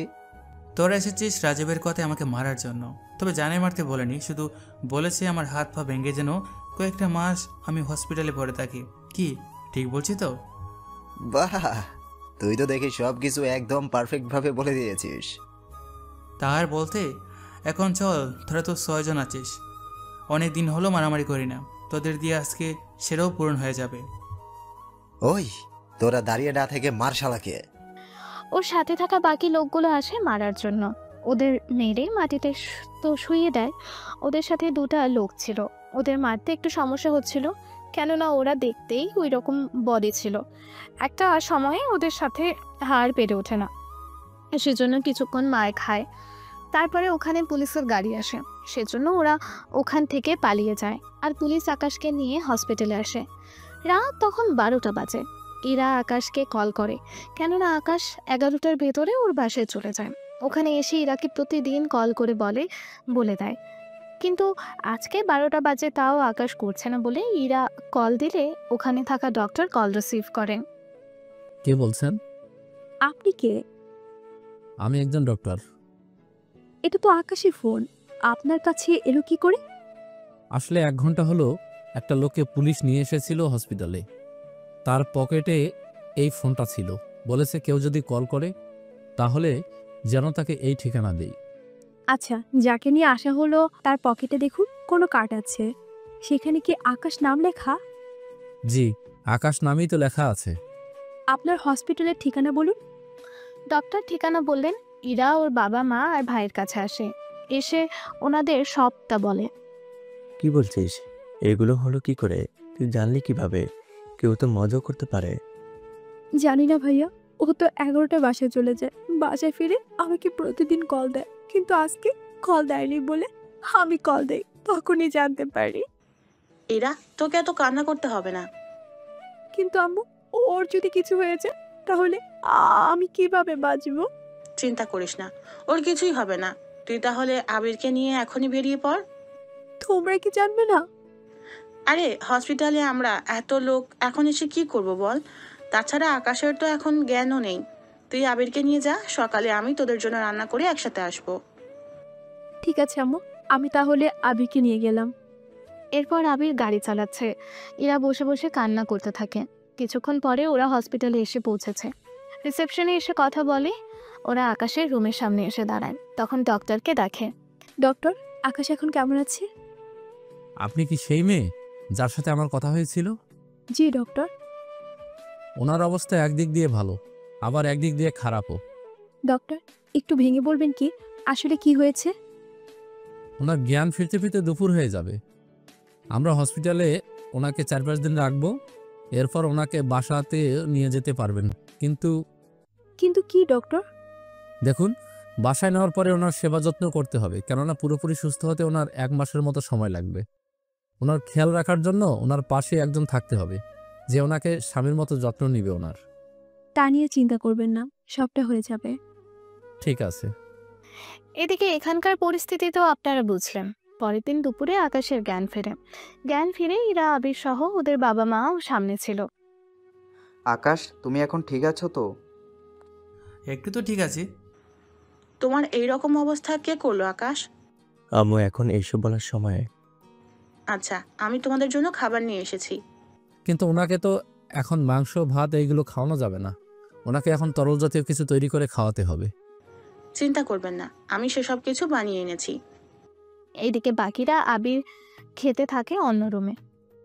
F: তোরা এসেছিস রাজীবের কথায় আমাকে মারার জন্য। তবে জানে মারতে বলেনি, শুধু বলেছে আমার হাত পা ভেঙে যেন কয়েকটা মাস আমি হসপিটালে পড়ে থাকি। কি ঠিক বলছি তো?
N: বাহ, তুই তো দেখি সব কিছু একদম পারফেক্ট ভাবে বলে দিয়েছিস।
F: তার বলতে, এখন চল, তোরা তো 6 জন আছিস। অনেক দিন হলো মারামারি করি না, তোদের দিয়ে আজকে সেটাও পূরণ হয়ে যাবে।
N: ওই তোরা দাঁড়িয়ে না থেকে মার শালাকে।
A: ওর সাথে থাকা বাকি লোকগুলো আসে মারার জন্য। ওদের মেরে মাটিতে তো শুইয়ে দেয়। ওদের সাথে দুটা লোক ছিল। ওদের মারতে একটু সমস্যা হচ্ছিল, কেননা ওরা দেখতেই ওই রকম বডি ছিল। একটা সময়ে ওদের সাথে হাড় পেরে ওঠে না, সেজন্য কিছুক্ষণ মার খায়। তারপরে ওখানে পুলিশের গাড়ি আসে, সেজন্য ওরা ওখান থেকে পালিয়ে যায়। আর পুলিশ আকাশকে নিয়ে হসপিটালে আসে। রাত তখন 12টা বাজে। ইরা আকাশকে কল করে, কেননা আকাশ 11টার ভেতরে ওর বাসায় চলে যায়। ওখানে এসে ইরাকে প্রতিদিন কল করে বলে দেয়, কিন্তু আজকে 12টা বাজে, তাও আকাশ করছে না বলে ইরা কল দিলে ওখানে থাকা ডক্টর কল রিসিভ করেন।
O: কে বলছেন?
H: আপনি কে?
O: আমি একজন ডক্টর।
H: এটা তো আকাশের ফোন, আপনার কাছে এলো কি করে?
O: আসলে 1 ঘন্টা হলো একটা লোককে পুলিশ নিয়ে এসেছিল হসপিটালে। তার পকেটে এই ফোনটা ছিল। বলেছে কেউ যদি কল করে তাহলে যেন তাকে এই ঠিকানা দেই।
H: আচ্ছা, যাকে নিয়ে আসা হলো তার পকেটে দেখুন কোনো কার্ড আছে। সেখানে কি আকাশ নাম লেখা?
O: জি, আকাশ নামই তো লেখা আছে।
H: আপনার হসপিটালের ঠিকানা বলুন।
A: ডক্টর ঠিকানা বললেন। ইরা ওর বাবা মা আর ভাইয়ের কাছে আসে, এসে ওনাদের সবটা বলে।
J: কি বলছিস? এগুলো হলো কি করে? তুই জানলি কিভাবে? কেউ তো মজা করতে পারে।
H: জানি না ভাইয়া, ও তো 11টায় বাসায় চলে যায়। বাসায় ফিরে আমাকে প্রতিদিন কল দেয়, কিন্তু আজকে কল দেয়নি বলে আমি কল দেই, তখনই জানতে পারি।
M: এরা তোকে এত কান্না করতে হবে না।
H: কিন্তু আম্মু, ওর যদি কিছু হয়েছে তাহলে আমি কিভাবে বাঁচবো?
M: চিন্তা করিস না, ওর কিছুই হবে না। তুই তাহলে আবিরকে নিয়ে এখনই বেরিয়ে পড়।
H: তোমরা কি জানবে না?
M: আরে হসপিটালে আমরা এত লোক, এখন এসে কি করব বল? তাছাড়া আকাশের তো এখন জ্ঞানও নেই। তুই আবিরকে নিয়ে যা, সকালে আমি তোদের জন্য রান্না করে একসাথে আসবো।
H: ঠিক আছে আম্মু, আমি তাহলে আবিরকে নিয়ে গেলাম।
A: এরপর আবির গাড়ি চালাচ্ছে, ইরা বসে বসে কান্না করতে থাকে। কিছুক্ষণ পরে ওরা হসপিটালে এসে পৌঁছেছে। রিসেপশনে এসে কথা বলে, ওরা আকাশের রুমের সামনে এসে দাঁড়ায়। তখন ডক্টরকে দেখে।
H: ডক্টর, আকাশ এখন কেমন আছে?
O: আপনি কি সেই মেয়ে যার সাথে আমার কথা হয়েছিল?
H: জি ডক্টর।
O: ওনার অবস্থা একদিক দিয়ে ভালো, আবার একদিক দিয়ে খারাপও।
H: ডক্টর, একটু ভেঙে বলবেন কি আসলে কি হয়েছে?
O: ওনার জ্ঞান ফিরতে ফিরতে দুপুর হয়ে যাবে। আমরা হসপিটালে ওনাকে 4-5 দিন রাখবো, এরপর ওনাকে বাসাতে নিয়ে যেতে পারবেন। কিন্তু
H: কিন্তু কি ডক্টর?
O: দেখুন, বাসায় নেওয়ার পরে ওনার সেবা যত্ন করতে হবে, কেননা পুরোপুরি সুস্থ হতে ওনার 1 মাসের মতো সময় লাগবে। ওনার খেয়াল রাখার জন্য ওনার পাশে একজন থাকতে হবে, যে ওনাকে স্বামীর মতো যত্ন নিবে ওনার।
H: তা নিয়ে চিন্তা করবেন না, সবটা হয়ে যাবে।
O: ঠিক আছে।
A: এদিকে এখানকার পরিস্থিতি তো আপনারা বুঝলেন। পরের দিন দুপুরে আকাশের জ্ঞান ফেরে। জ্ঞান ফিরে ইরা, আবির সহ ওদের বাবা মাও সামনে ছিল।
I: আকাশ, তুমি এখন ঠিক আছো তো?
F: একটু তো ঠিক আছে।
M: তোমার এই রকম অবস্থা কে করলো আকাশ?
J: আম্মু, এখন এইসব বলার সময়?
M: আচ্ছা, আমি তোমাদের জন্য খাবার নিয়ে এসেছি।
O: কিন্তু ওনাকে তো এখন মাংস ভাত এইগুলো খাওয়ানো যাবে না, ওনাকে এখন তরল জাতীয় কিছু তৈরি করে খাওয়াতে হবে।
M: চিন্তা করবেন না, আমি সেসব কিছু বানিয়ে এনেছি।
A: এইদিকে বাকিরা আবির খেতে থাকে অন্য রুমে।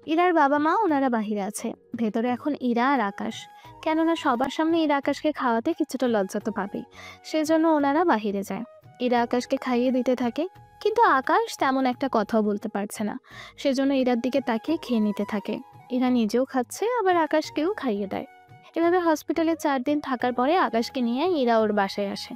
A: ইরার বাবা মা ওনারা বাহিরে আছে। ভেতরে এখন ইরা আর আকাশ। কেননা সবার সামনে ইরা আকাশকে খাওয়াতে কিছুটা লজ্জা তো পাবেই, সেজন্য ওনারা বাহিরে যায়। ইরা আকাশকে খাইয়ে দিতে থাকে, কিন্তু আকাশ তেমন একটা কথাও বলতে পারছে না, সেজন্য ইরার দিকে তাকিয়ে খেয়ে নিতে থাকে। ইরা নিজেও খাচ্ছে, আবার আকাশকেও খাইয়ে দেয়। এভাবে হসপিটালে 4 দিন থাকার পরে আকাশকে নিয়ে ইরা ওর বাসায় আসে।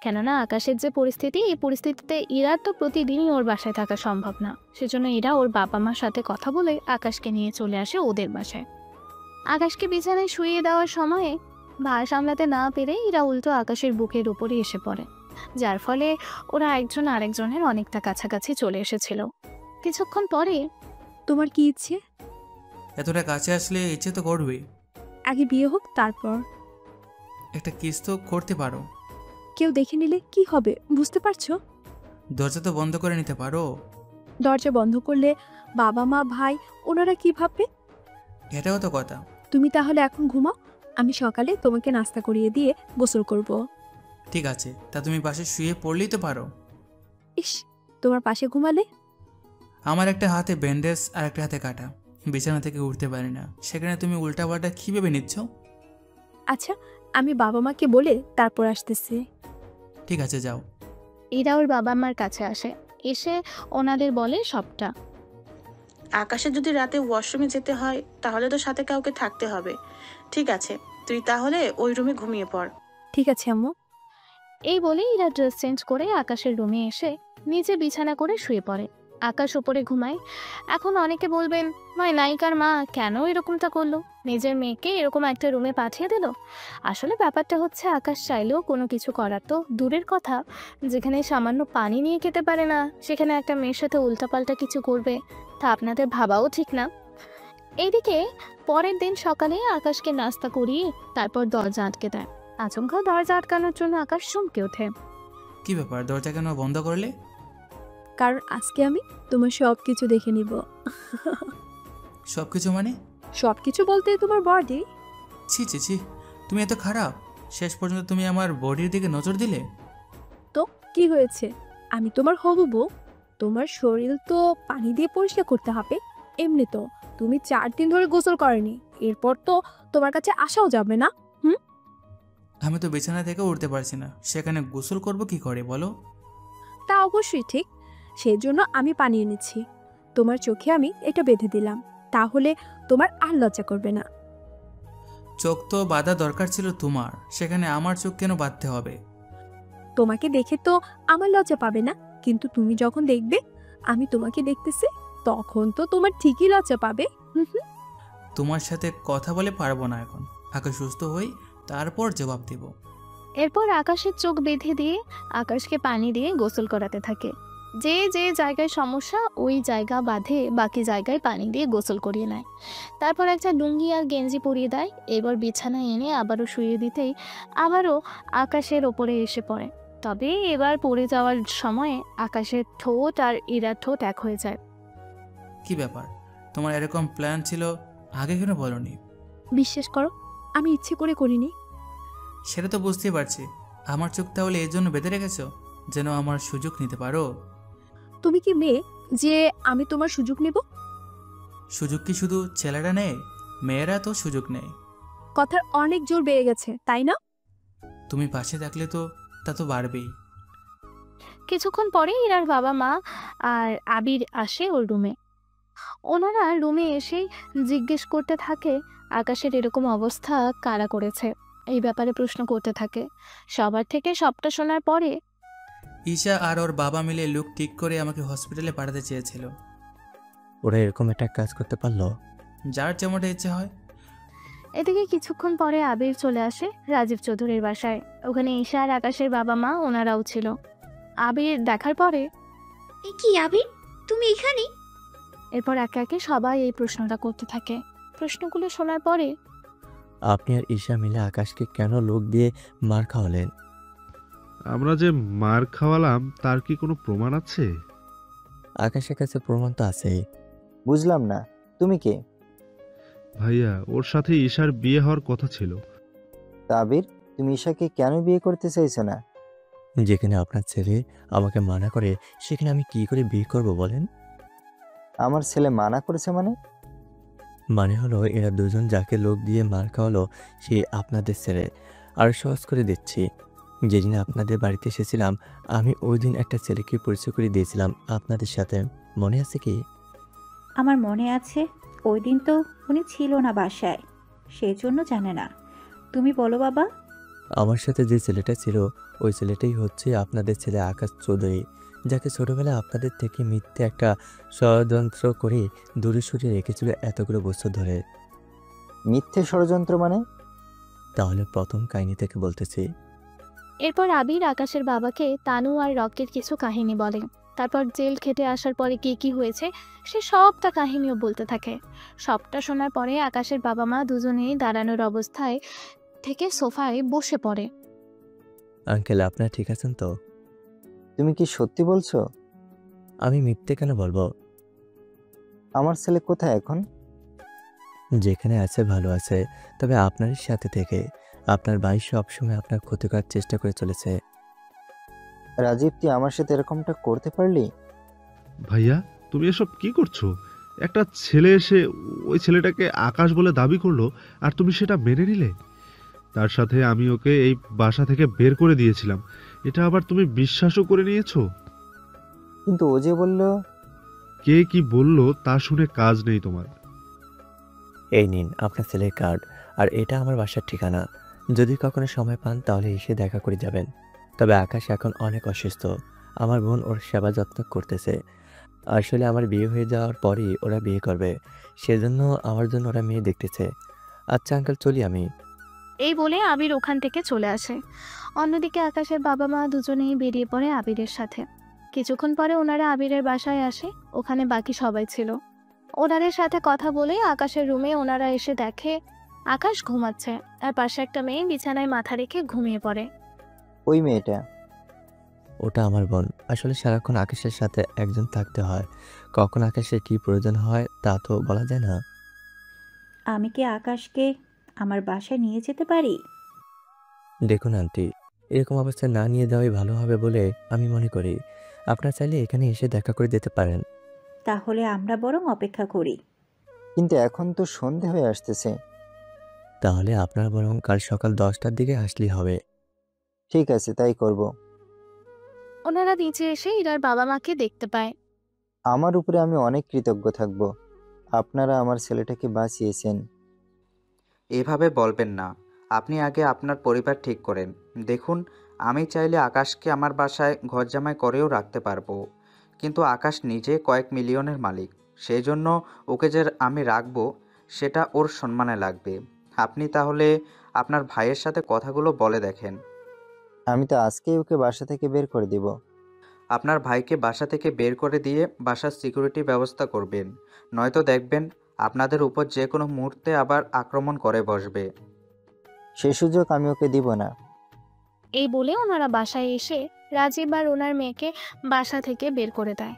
A: কেননা আকাশের যে পরিস্থিতি, এই পরিস্থিতিতে ইরার তো প্রতিদিনই ওর বাসায় থাকা সম্ভব না, সেজন্য ইরা ওর বাবা মার সাথে কথা বলে আকাশকে নিয়ে চলে আসে ওদের বাসায়। আকাশকে বিছানায় শুইয়ে দেওয়ার সময়ে ভার সামলাতে না পেরে ইরা উল্টো আকাশের বুকের উপরে এসে পড়ে, যার ফলে ওরা একজন আরেকজনের অনেকটা কাছাকাছি চলে এসেছিল। কিছুক্ষণ পরে,
H: তোমার কি ইচ্ছে?
F: এতটা কাছে আসলে ইচ্ছে তো করবেই।
H: আগে বিয়ে হোক তারপর।
F: একটা কিস তো করতে পারো।
H: কেউ দেখে নিলে কি হবে বুঝতে পারছো?
F: দরজা তো বন্ধ করে নিতে পারো।
H: দরজা বন্ধ করলে বাবা মা ভাই ওনারা কি ভাববে?
F: এটাও তো কথা।
H: তুমি তাহলে এখন ঘুমাও, আমি সকালে তোমাকে নাস্তা করিয়ে দিয়ে গোসল করব।
F: ঠিক আছে, তা তুমি পাশে শুয়ে পড়লেই তো পারো।
H: ইস, তোমার পাশে ঘুমালে?
F: আমার একটা হাতে ব্যান্ডেজ আর একটা হাতে কাটা, বিছানা থেকে উঠতে পারি না, সেখানে তুমি উল্টাপাল্টা কী ভেবে নিচ্ছ?
H: আচ্ছা, আমি বাবা মাকে বলে তারপর আসতেছি।
F: ঠিক আছে, যাও।
A: ইরা ওর বাবা মার কাছে আসে, এসে ওনাদের বলে সবটা।
M: আকাশে যদি রাতে ওয়াশরুমে যেতে হয় তাহলে তো সাথে কাউকে থাকতে হবে। ঠিক আছে, তুই তাহলে ওই রুমে ঘুমিয়ে পড়।
H: ঠিক আছে আম্মু।
A: এই বলে ইরা ড্রেস চেঞ্জ করে আকাশের রুমে এসে নিচে বিছানা করে শুয়ে পড়ে। আকাশ উপরে ঘুমায়। এখন অনেকে বলবেন, মাই নায়িকার মা কেন এরকমটা করলো, নিজের মেয়েকে এরকম একটা রুমে পাঠিয়ে দিল। আসলে ব্যাপারটা হচ্ছে, আকাশ চাইলেও কোনো কিছু করার তো দূরের কথা, যেখানে সামান্য পানি নিয়ে খেতে পারে না, সেখানে একটা মেয়ের সাথে উল্টাপাল্টা কিছু করবে, তা আপনাদের ভাবাও ঠিক না। এইদিকে পরের দিন সকালে আকাশকে নাস্তা করিয়ে তারপর দরজা আটকে দেয়। আচমকা দরজা আটকানোর জন্য আকাশ চমকে ওঠে।
F: কি ব্যাপার, দরজা কেন বন্ধ করলে?
H: কারণ আজকে আমি তোমার সবকিছু দেখে নিব।
F: সবকিছু মানে?
H: সবকিছু বলতে তোমার বডি।
F: ছি ছি ছি, তুমি এত খারাপ, শেষ পর্যন্ত তুমি আমার বডির দিকে নজর দিলে।
H: তো কি হয়েছে, আমি তোমার হবু বউ, তোমার শরীর তো পানি দিয়ে পরিষ্কার করতে হবে। এমনি তো তুমি 4 দিন ধরে গোসল করেনি, এরপর তো তোমার কাছে আসাও যাবে না।
F: আমি তো বিছানা থেকে উঠতে পারছি না, সেখানে গোসল করব কি করে বলো?
H: তা অবশ্যই ঠিক, সেই জন্য আমি পানি এনেছি, তোমার চোখে আমি এটা বেঁধে দিলাম, তাহলে তোমার আর লজ্জা করবে না।
F: চোখ তো বাঁধা দরকার ছিল তোমার, সেখানে আমার চোখ কেন বাঁধতে হবে?
H: তোমাকে দেখে তো আমার লজ্জা পাবে না, কিন্তু তুমি যখন দেখবে আমি তোমাকে দেখতেছি, তখন তো তোমার ঠিকই লজ্জা পাবে। হুম হুম।
F: তোমার সাথে কথা বলে পারবো না এখন, আগে সুস্থ হই তারপর জবাব দেব।
A: এরপর আকাশের চোখ বেঁধে দিয়ে আকাশকে পানি দিয়ে গোসল করাতে থাকে। যে যে জায়গায় সমস্যা ওই জায়গা বাঁধে, বাকি জায়গায় পানি দিয়ে গোসল করিয়ে নেয়। তারপর একটা লুঙ্গি আর গেঞ্জি পরিয়ে দেয়। এবার বিছানায় এনে আবারও শুয়ে দিতেই আবারও আকাশের ওপরে এসে পড়ে। তবে এবার পড়ে যাওয়ার সময়ে আকাশের ঠোঁট আর ইরার ঠোঁট এক হয়ে যায়।
F: কি ব্যাপার, তোমার এরকম প্ল্যান ছিল, আগে কেন বলনি?
H: বিশ্বাস করো, আমি ইচ্ছে করে করিনি।
F: সেটা তো বুঝতেই পারছি। আমার চোখ তাহলে এর জন্য বেঁধে রেখেছো, যেন আমার সুযোগ নিতে পারো?
H: তুমি কি মেয়ে যে আমি তোমার সুযোগ নেব?
F: সুযোগ কি শুধু ছেলেরা নেয়? মেয়েরা তো সুযোগ নেয়।
H: কথার অনেক জোর বেড়ে গেছে, তাই না?
F: তুমি পাশে থাকলে তো তা তো বাড়বেই।
A: কিছুক্ষণ পরে ইরার বাবা মা আর আবির আসে ওর রুমে। ওনারা রুমে এসেই জিজ্ঞেস করতে থাকে আকাশের এরকম অবস্থা কারা করেছে, এই ব্যাপারে প্রশ্ন করতে থাকে। সবার থেকে সবটা শোনার পরে
F: ঈশা আর ওর বাবা মিলে লুক ঠিক করে আমাকে হসপিটালে পাঠাতে চেয়েছিল।
J: ওরা এরকম একটা কাজ করতে পারলো?
F: যার যেমনটা ইচ্ছে হয়।
A: এদিকে কিছুক্ষণ পরে আবির চলে আসে রাজীব চৌধুরীর বাসায়। ওখানে ঈশা আর আকাশের বাবা মা ওনারাও ছিল। আবির দেখার পরে,
C: এ কি আবির, তুমি এখানে?
A: এরপর একে একে সবাই এই প্রশ্নটা করতে থাকে। প্রশ্নগুলো শোনার পরে
J: আপনি আর ঈশা মিলে আকাশকে কেন লোক দিয়ে মার খাওয়ালেন?
B: আমরা যে মার খাওয়ালাম তার কি কোনো প্রমাণ আছে?
J: আকাশের কাছে প্রমাণ তো আছেই।
D: বুঝলাম না, তুমি কে?
B: ভাইয়া, ওর সাথে ঈশার বিয়ে হওয়ার কথা ছিল।
D: তাবির, তুমি ঈশাকে কেন বিয়ে করতে চাইছো না?
J: যেখানে আপনার ছেলে আমাকে মানা করে, সেখানে আমি কি করে বিয়ে করব বলেন?
D: আমার ছেলে মানা করেছে মানে?
J: মানে হলো এরা দুজন যাকে লোক দিয়ে মার খাওয়ালো সে আপনাদের ছেলে। আর সহজ করে দিচ্ছি, যেদিন আপনাদের বাড়িতে এসেছিলাম আমি ওই দিন একটা ছেলেকে পরিচয় করে দিয়েছিলাম আপনাদের সাথে, মনে আছে কি?
G: আমার মনে আছে, ওই দিন তো উনি ছিল না বাসায়, সেজন্য জানে না। তুমি বলো বাবা।
J: আমার সাথে যে ছেলেটা ছিল ওই ছেলেটাই হচ্ছে আপনাদের ছেলে আকাশ চৌধুরী, যাকে ছোটবেলায় আপনাদের থেকে মিথ্যে একটা ষড়যন্ত্র করে দূরে সরিয়ে রেখেছিল এতগুলো বছর ধরে।
D: মিথ্যে ষড়যন্ত্র মানে?
J: তাহলে প্রথম কাহিনী থেকে বলতেছি।
A: এরপর আবির আকাশের বাবাকে তানু আর রকির কিছু কাহিনী বলে। তারপর জেল খেটে আসার পরে কি কি হয়েছে সে সবটা কাহিনীও বলতে থাকে। সবটা শোনার পরে আকাশের বাবা মা দুজনেই দাঁড়ানোর অবস্থায় থেকে সোফায় বসে পড়ে।
J: আঙ্কেল, আপনারা ঠিক আছেন তো?
D: তুমি কি সত্যি বলছো?
J: আমি মিথ্যে কেন বলবো?
D: আমার ছেলে কোথায় এখন?
J: যেখানে আছে ভালো আছে, তবে আপনারই সাথে থেকে। আপনার ভাই সবসময় আপনার ক্ষতি করার চেষ্টা করে চলেছে।
D: রাজীব, তুই আমার সাথে এরকমটা করতে পারলি?
B: ভাইয়া, তুমি এসব কি করছো? একটা ছেলে এসে ওই ছেলেটাকে আকাশ বলে দাবি করলো আর তুমি সেটা মেনে নিলে। তার সাথে আমি ওকে এই বাসা থেকে বের করে দিয়েছিলাম, এটা আবার তুমি বিশ্বাসও করে নিয়েছো?
D: কিন্তু ও যে বলল।
B: কে কি বললো তা শুনে কাজ নেই তোমার।
J: এই নিন আপনার ছেলের কার্ড, আর এটা আমার বাসার ঠিকানা। যদি কখনো সময় পান তাহলে এসে দেখা করে যাবেন। তবে আকাশ এখন অনেক অসুস্থ, আমার বোন ওর সেবা যত্ন করতেছে। আসলে আমার বিয়ে হয়ে যাওয়ার পরই ওরা বিয়ে করবে, সেজন্য আমার জন্য ওরা মেয়ে দেখতেছে। আচ্ছা আঙ্কেল, চলি আমি।
A: এই বলে আবির ওখান থেকে চলে আসে। অন্যদিকে আকাশের বাবা মা দুজনেই বেরিয়ে পড়ে আবিরের সাথে। কিছুক্ষণ পরে ওনারা আবিরের বাসায় আসে। ওখানে বাকি সবাই ছিল। ওনাদের সাথে কথা বলে আকাশের রুমে ওনারা এসে দেখে আকাশ ঘুমাচ্ছে আর পাশে একটা মেয়ে বিছানায় মাথা রেখে ঘুমিয়ে পড়ে।
D: ওই মেয়েটা?
J: ওটা আমার বোন। আসলে সারাক্ষণ আকাশের সাথে একজন থাকতে হয়, কখন আকাশের কি প্রয়োজন হয় তা তো বলা যায় না।
G: আমি কি আকাশকে আমার বাসায় নিয়ে যেতে পারি?
J: দেখুন আন্টি, এরকম অবস্থায় না নিয়ে যাওয়াই ভালো হবে বলে আমি মনে করি। আপনারা চাইলে এখানে এসে দেখা করে যেতে পারেন।
G: তাহলে আমরা বরং অপেক্ষা করি।
D: কিন্তু এখন তো সন্ধে হয়ে আসতেছে।
J: তাহলে আপনারা বরং কাল সকাল 10টার দিকে আসলেই হবে।
D: ঠিক আছে, তাই করব।
A: ওনারা নিচে এসে ইরার বাবা মাকে দেখতে পায়।
D: আমার উপরে আমি অনেক কৃতজ্ঞ থাকব, আপনারা আমার ছেলেটাকে বাঁচিয়েছেন।
I: এভাবে বলবেন না, আপনি আগে আপনার পরিবার ঠিক করেন। দেখুন, আমি চাইলে আকাশকে আমার বাসায় ঘরজামাই করেও রাখতে পারবো, কিন্তু আকাশ নিজে কয়েক মিলিয়নের মালিক। সেই জন্য ওকে যে আমি রাখবো সেটা ওর সম্মানে লাগবে। আপনি তাহলে আপনার ভাইয়ের সাথে কথাগুলো বলে দেখেন।
D: আমি তো আজকেই ওকে বাসা থেকে বের করে দিব।
I: আপনার ভাইকে বাসা থেকে বের করে দিয়ে বাসার সিকিউরিটি ব্যবস্থা করবেন, নয়তো দেখবেন আপনাদের উপর যে কোনো মুহূর্তে আবার আক্রমণ করে বসবে।
D: সে সুযোগ আমি ওকে দিব না।
A: এই বলে ওনারা বাসায় এসে রাজীব আর ওনার মেয়েকে বাসা থেকে বের করে দেয়।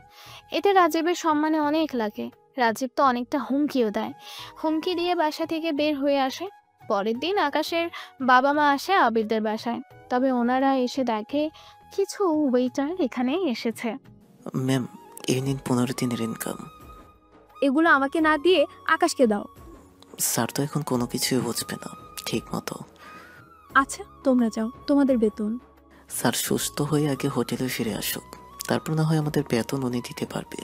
A: এতে রাজীবের সম্মানে অনেক লাগে। রাজীব তো অনেকটা হুমকিও দেয়। হুমকি দিয়ে বাসা থেকে বের হয়ে আসে। পরের দিন আকাশের বাবা মা আসে আবিরদের বাসায়। তবে ওনারা এসে দেখে কিছু ওয়েটার এখানে এসেছে।
E: ম্যাম, এই নিন 15 দিনের ইনকাম।
H: এগুলো আমাকে না দিয়ে আকাশকে দাও।
E: স্যার তো এখন কোনো কিছুই বুঝবে না ঠিক মতো।
H: আচ্ছা তোমরা যাও, তোমাদের বেতন।
E: স্যার সুস্থ হয়ে আগে হোটেলে ফিরে আসুক, তারপর না হয় আমাদের বেতন উনি দিতে পারবে।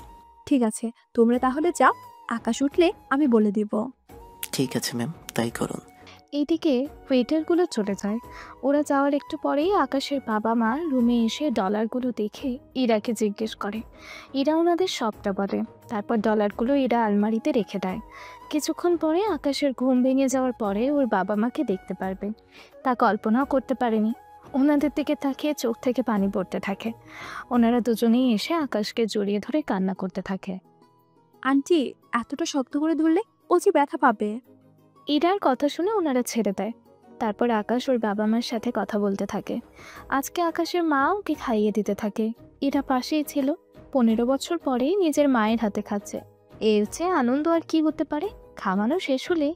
H: ঠিক আছে, তোমরা তাহলে যাও, আকাশ উঠলে আমি বলে দিব।
E: ঠিক আছে ম্যাম, তাই করুন।
A: এইদিকে ওয়েটারগুলো চলে যায়। ওরা যাওয়ার একটু পরেই আকাশের বাবা মা রুমে এসে ডলারগুলো দেখে ইরাকে জিজ্ঞেস করে। ইরা ওনাদের সবটা বলে। তারপর ডলারগুলো ইরা আলমারিতে রেখে দেয়। কিছুক্ষণ পরে আকাশের ঘুম ভেঙে যাওয়ার পরে ওর বাবা মাকে দেখতে পারবে, তা কল্পনাও করতে পারেনি। ওনাদের দিকে তাকিয়ে চোখ থেকে পানি পড়তে থাকে। ওনারা দুজনেই এসে আকাশকে জড়িয়ে ধরে কান্না করতে থাকে।
H: আন্টি, এতটা শক্ত করে ধরলে ও যে ব্যথা পাবে।
A: ইরার কথা শুনে ওনারা ছেড়ে দেয়। তারপর আকাশ ওর বাবা মার সাথে কথা বলতে থাকে। আজকে আকাশের মা ওকে খাইয়ে দিতে থাকে। ইরা পাশেই ছিল। 15 বছর পরেই নিজের মায়ের হাতে খাচ্ছে। এর চেয়ে আনন্দ আর কি হতে পারে? খাওয়ানো শেষ হলে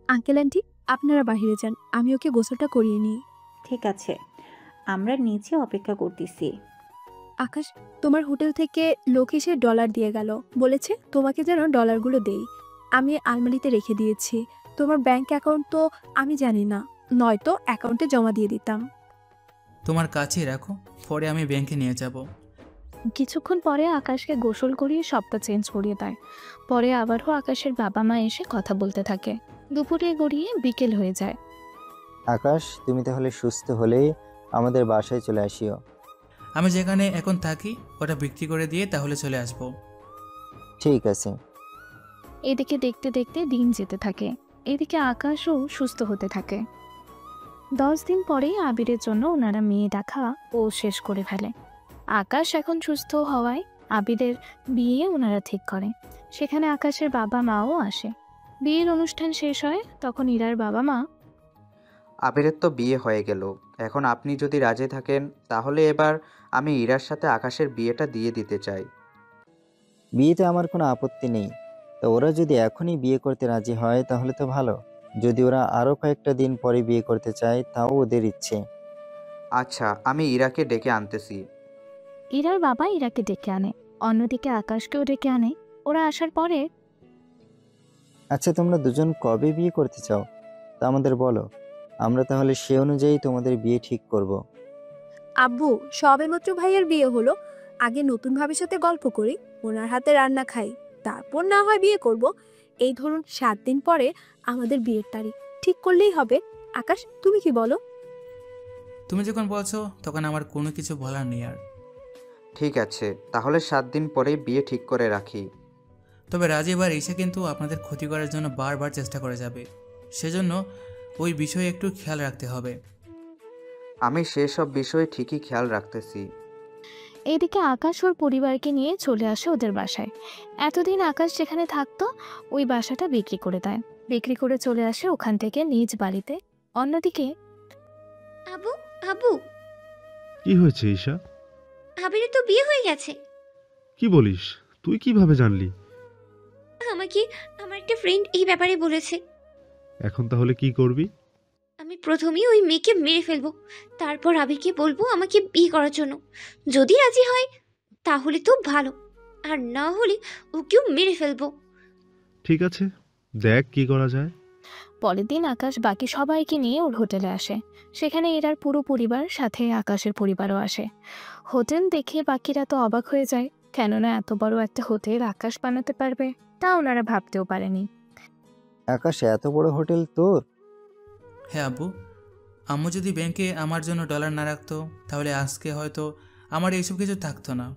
H: আঙ্কেল আন্টি, আপনারা বাইরে যান, আমি ওকে গোসলটা করিয়ে নিই।
G: ঠিক আছে, আমরা নিচে অপেক্ষা করতেছি।
H: আকাশ, তোমার হোটেল থেকে লোক এসে ডলার দিয়ে গেল, বলেছে তোমাকে যেন ডলারগুলো দেই। আমি আলমারিতে রেখে দিয়েছি। তোমার ব্যাংক অ্যাকাউন্ট তো আমি জানি না, নয়তো অ্যাকাউন্টে জমা দিয়ে দিতাম।
F: তোমার কাছেই রাখো, পরে আমি ব্যাংকে নিয়ে যাব।
A: কিছুক্ষণ পরে আকাশকে গোসল করিয়ে সবটা চেঞ্জ করিয়ে দেয়। পরে আবারও আকাশের বাবা মা এসে কথা বলতে থাকে। দুপুরে গড়িয়ে বিকেল হয়ে যায়।
D: আকাশ, তুমি তাহলে সুস্থ হলেই আমাদের বাসায় চলে আসিও।
F: আমি যেখানে এখন থাকি ওটা বিক্রি করে দিয়ে তাহলে চলে আসবো।
D: ঠিক আছে।
A: এদিকে দেখতে দেখতে দিন যেতে থাকে। এদিকে আকাশও সুস্থ হতে থাকে। 10 দিন পরেই আবিরের জন্য ওনারা মেয়ে দেখা ও শেষ করে ফেলে। আকাশ এখন সুস্থ হওয়ায় আবিরের বিয়ে ওনারা ঠিক করে। সেখানে আকাশের বাবা মাও আসে। বিয়ের অনুষ্ঠান শেষ হয় তখন ইরার বাবা মা,
I: আবিরের তো বিয়ে হয়ে গেল, এখন আপনি যদি রাজি থাকেন তাহলে এবার আমি ইরার সাথে আকাশের বিয়েটা দিয়ে দিতে চাই।
D: বিয়েতে আমার কোনো আপত্তি নেই। তো ওরা যদি এখনই বিয়ে করতে রাজি হয় তাহলে তো ভালো। যদি ওরা আরও কয়েকটা দিন পরে বিয়ে করতে চায় তাও ওদের ইচ্ছে।
I: আচ্ছা, আমি ইরাকে ডেকে আনতেছি।
A: ইরার বাবা ইরাকে ডেকে আনে। অন্যদিকে আকাশকেও ডেকে আনে। ওরা আসার পরে,
D: আচ্ছা, তোমরা দুজন কবে বিয়ে করতে চাও তা আমাদের বলো, আমরা তাহলে সে অনুযায়ী তোমাদের বিয়ে ঠিক করব।
H: আব্বু, সবেমাত্র ভাইয়ের বিয়ে হলো, আগে নতুন ভাবির সাথে গল্প করি, ওনার হাতে রান্না খাই, তারপর না হয় বিয়ে করব। এই ধরুন 7 দিন পরে আমাদের বিয়ের তারিখ ঠিক করলেই হবে। আকাশ, তুমি কি বলো?
F: তুমি যখন বলছো তখন আমার কোনো কিছু বলার নেই আর।
I: ঠিক আছে, তাহলে 7 দিন পরেই বিয়ে ঠিক করে রাখি।
F: তবে রাজীব আর ঈশা কিন্তু আপনাদের ক্ষতি করার জন্য বারবার চেষ্টা করে যাবে, সেজন্য ওই বিষয়ে একটু খেয়াল রাখতে হবে।
I: আমি সেসব বিষয়ে ঠিকই খেয়াল রাখতেছি।
A: এইদিকে আকাশ ওর পরিবারকে নিয়ে চলে আসে ওদের বাসায়। এতদিন আকাশ যেখানে থাকতো ওই বাসাটা বিক্রি করে দেয়। বিক্রি করে চলে আসে ওখান থেকে নিজ বাড়িতে। অন্যদিকে,
C: আবু, আবু,
B: কি হয়েছে ঈশা?
C: আবিরের তো বিয়ে হয়ে গেছে।
B: কি বলিস? তুই কিভাবে জানলি?
C: আমাকে আমার একটা ফ্রেন্ড এই ব্যাপারে বলেছে।
B: এখন তাহলে কি করবি?
C: আমি প্রথমেই ওই মেয়েকে মেরে ফেলবো, তারপর আবিরকে বলবো আমাকে বিয়ে করার জন্য। যদি রাজি হয় তাহলে তো ভালো, আর না হলে ওকেও মেরে ফেলবো।
B: ঠিক আছে, দেখ কি করা যায়।
A: পরের দিন আকাশ বাকি সবাইকে নিয়ে ওর হোটেলে আসে। সেখানে এরার পুরো পরিবার, সাথে আকাশের পরিবারও আসে। হোটেল দেখে বাকিরা তো অবাক হয়ে যায়, কেননা এত বড় একটা হোটেল আকাশ বানাতে পারবে তা ওনারা ভাবতেও পারেনি।
D: আকাশ, এত বড় হোটেল তোর?
F: হ্যাঁ আব্বু, আম্মু যদি ব্যাংকে আমার জন্য ডলার না রাখতো তাহলে আজকে হয়তো আমার এইসব কিছু থাকতো না।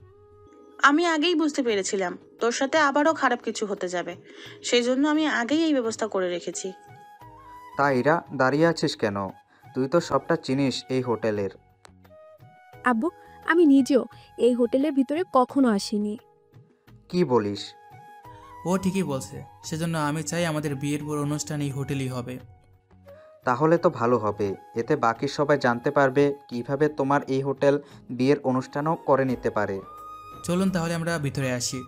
M: আমি আগেই বুঝতে পেরেছিলাম তোর সাথে আবারও খারাপ কিছু হতে যাবে, সেই জন্য আমি আগেই এই ব্যবস্থা করে রেখেছি।
I: তা ইরা, দাঁড়িয়ে আছিস কেন? তুই তো সবটা চিনিস এই হোটেলের।
H: আব্বু, আমি নিজেও এই হোটেলের ভিতরে কখনো আসিনি।
I: কি বলিস?
F: ও ঠিকই বলছে, সেজন্য আমি চাই আমাদের বিয়ের পুরো অনুষ্ঠান এই হোটেলই হবে।
I: তাহলে তো ভালো হবে, এতে বাকি সবাই জানতে পারবে কিভাবে তোমার এই হোটেল বিয়ের অনুষ্ঠানও করে নিতে পারে।
F: চলুন তাহলে আমরা ভিতরে আসি।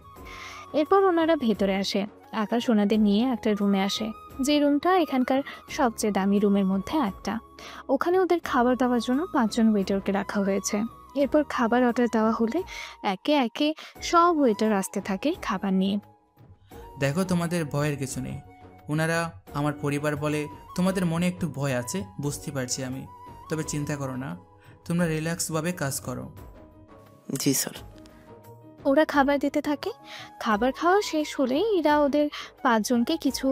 A: এরপর ওনারা ভেতরে আসে। আকাশ ওনাদের নিয়ে একটা রুমে আসে, যে রুমটা এখানকার সবচেয়ে দামি রুমের মধ্যে একটা। ওখানে ওদের খাবার দেওয়ার জন্য 5 জন ওয়েটারকে রাখা হয়েছে। এরপর খাবার অর্ডার দেওয়া হলে একে একে সব ওয়েটার আসতে থাকে খাবার নিয়ে।
F: দেখো, তোমাদের ভয়ের কিছু নেই। ওনারা আমার পরিবার বলে তোমাদের মনে একটু ভয় আছে, বুঝতে পারছি আমি। তবে চিন্তা করো না, তোমরা রিল্যাক্সভাবে কাজ করো।
E: জি স্যার।
A: ওরা খাবার দিতে থাকে। খাবার খাওয়া শেষ হলেই এরা ওদের 5 জনকে কিছু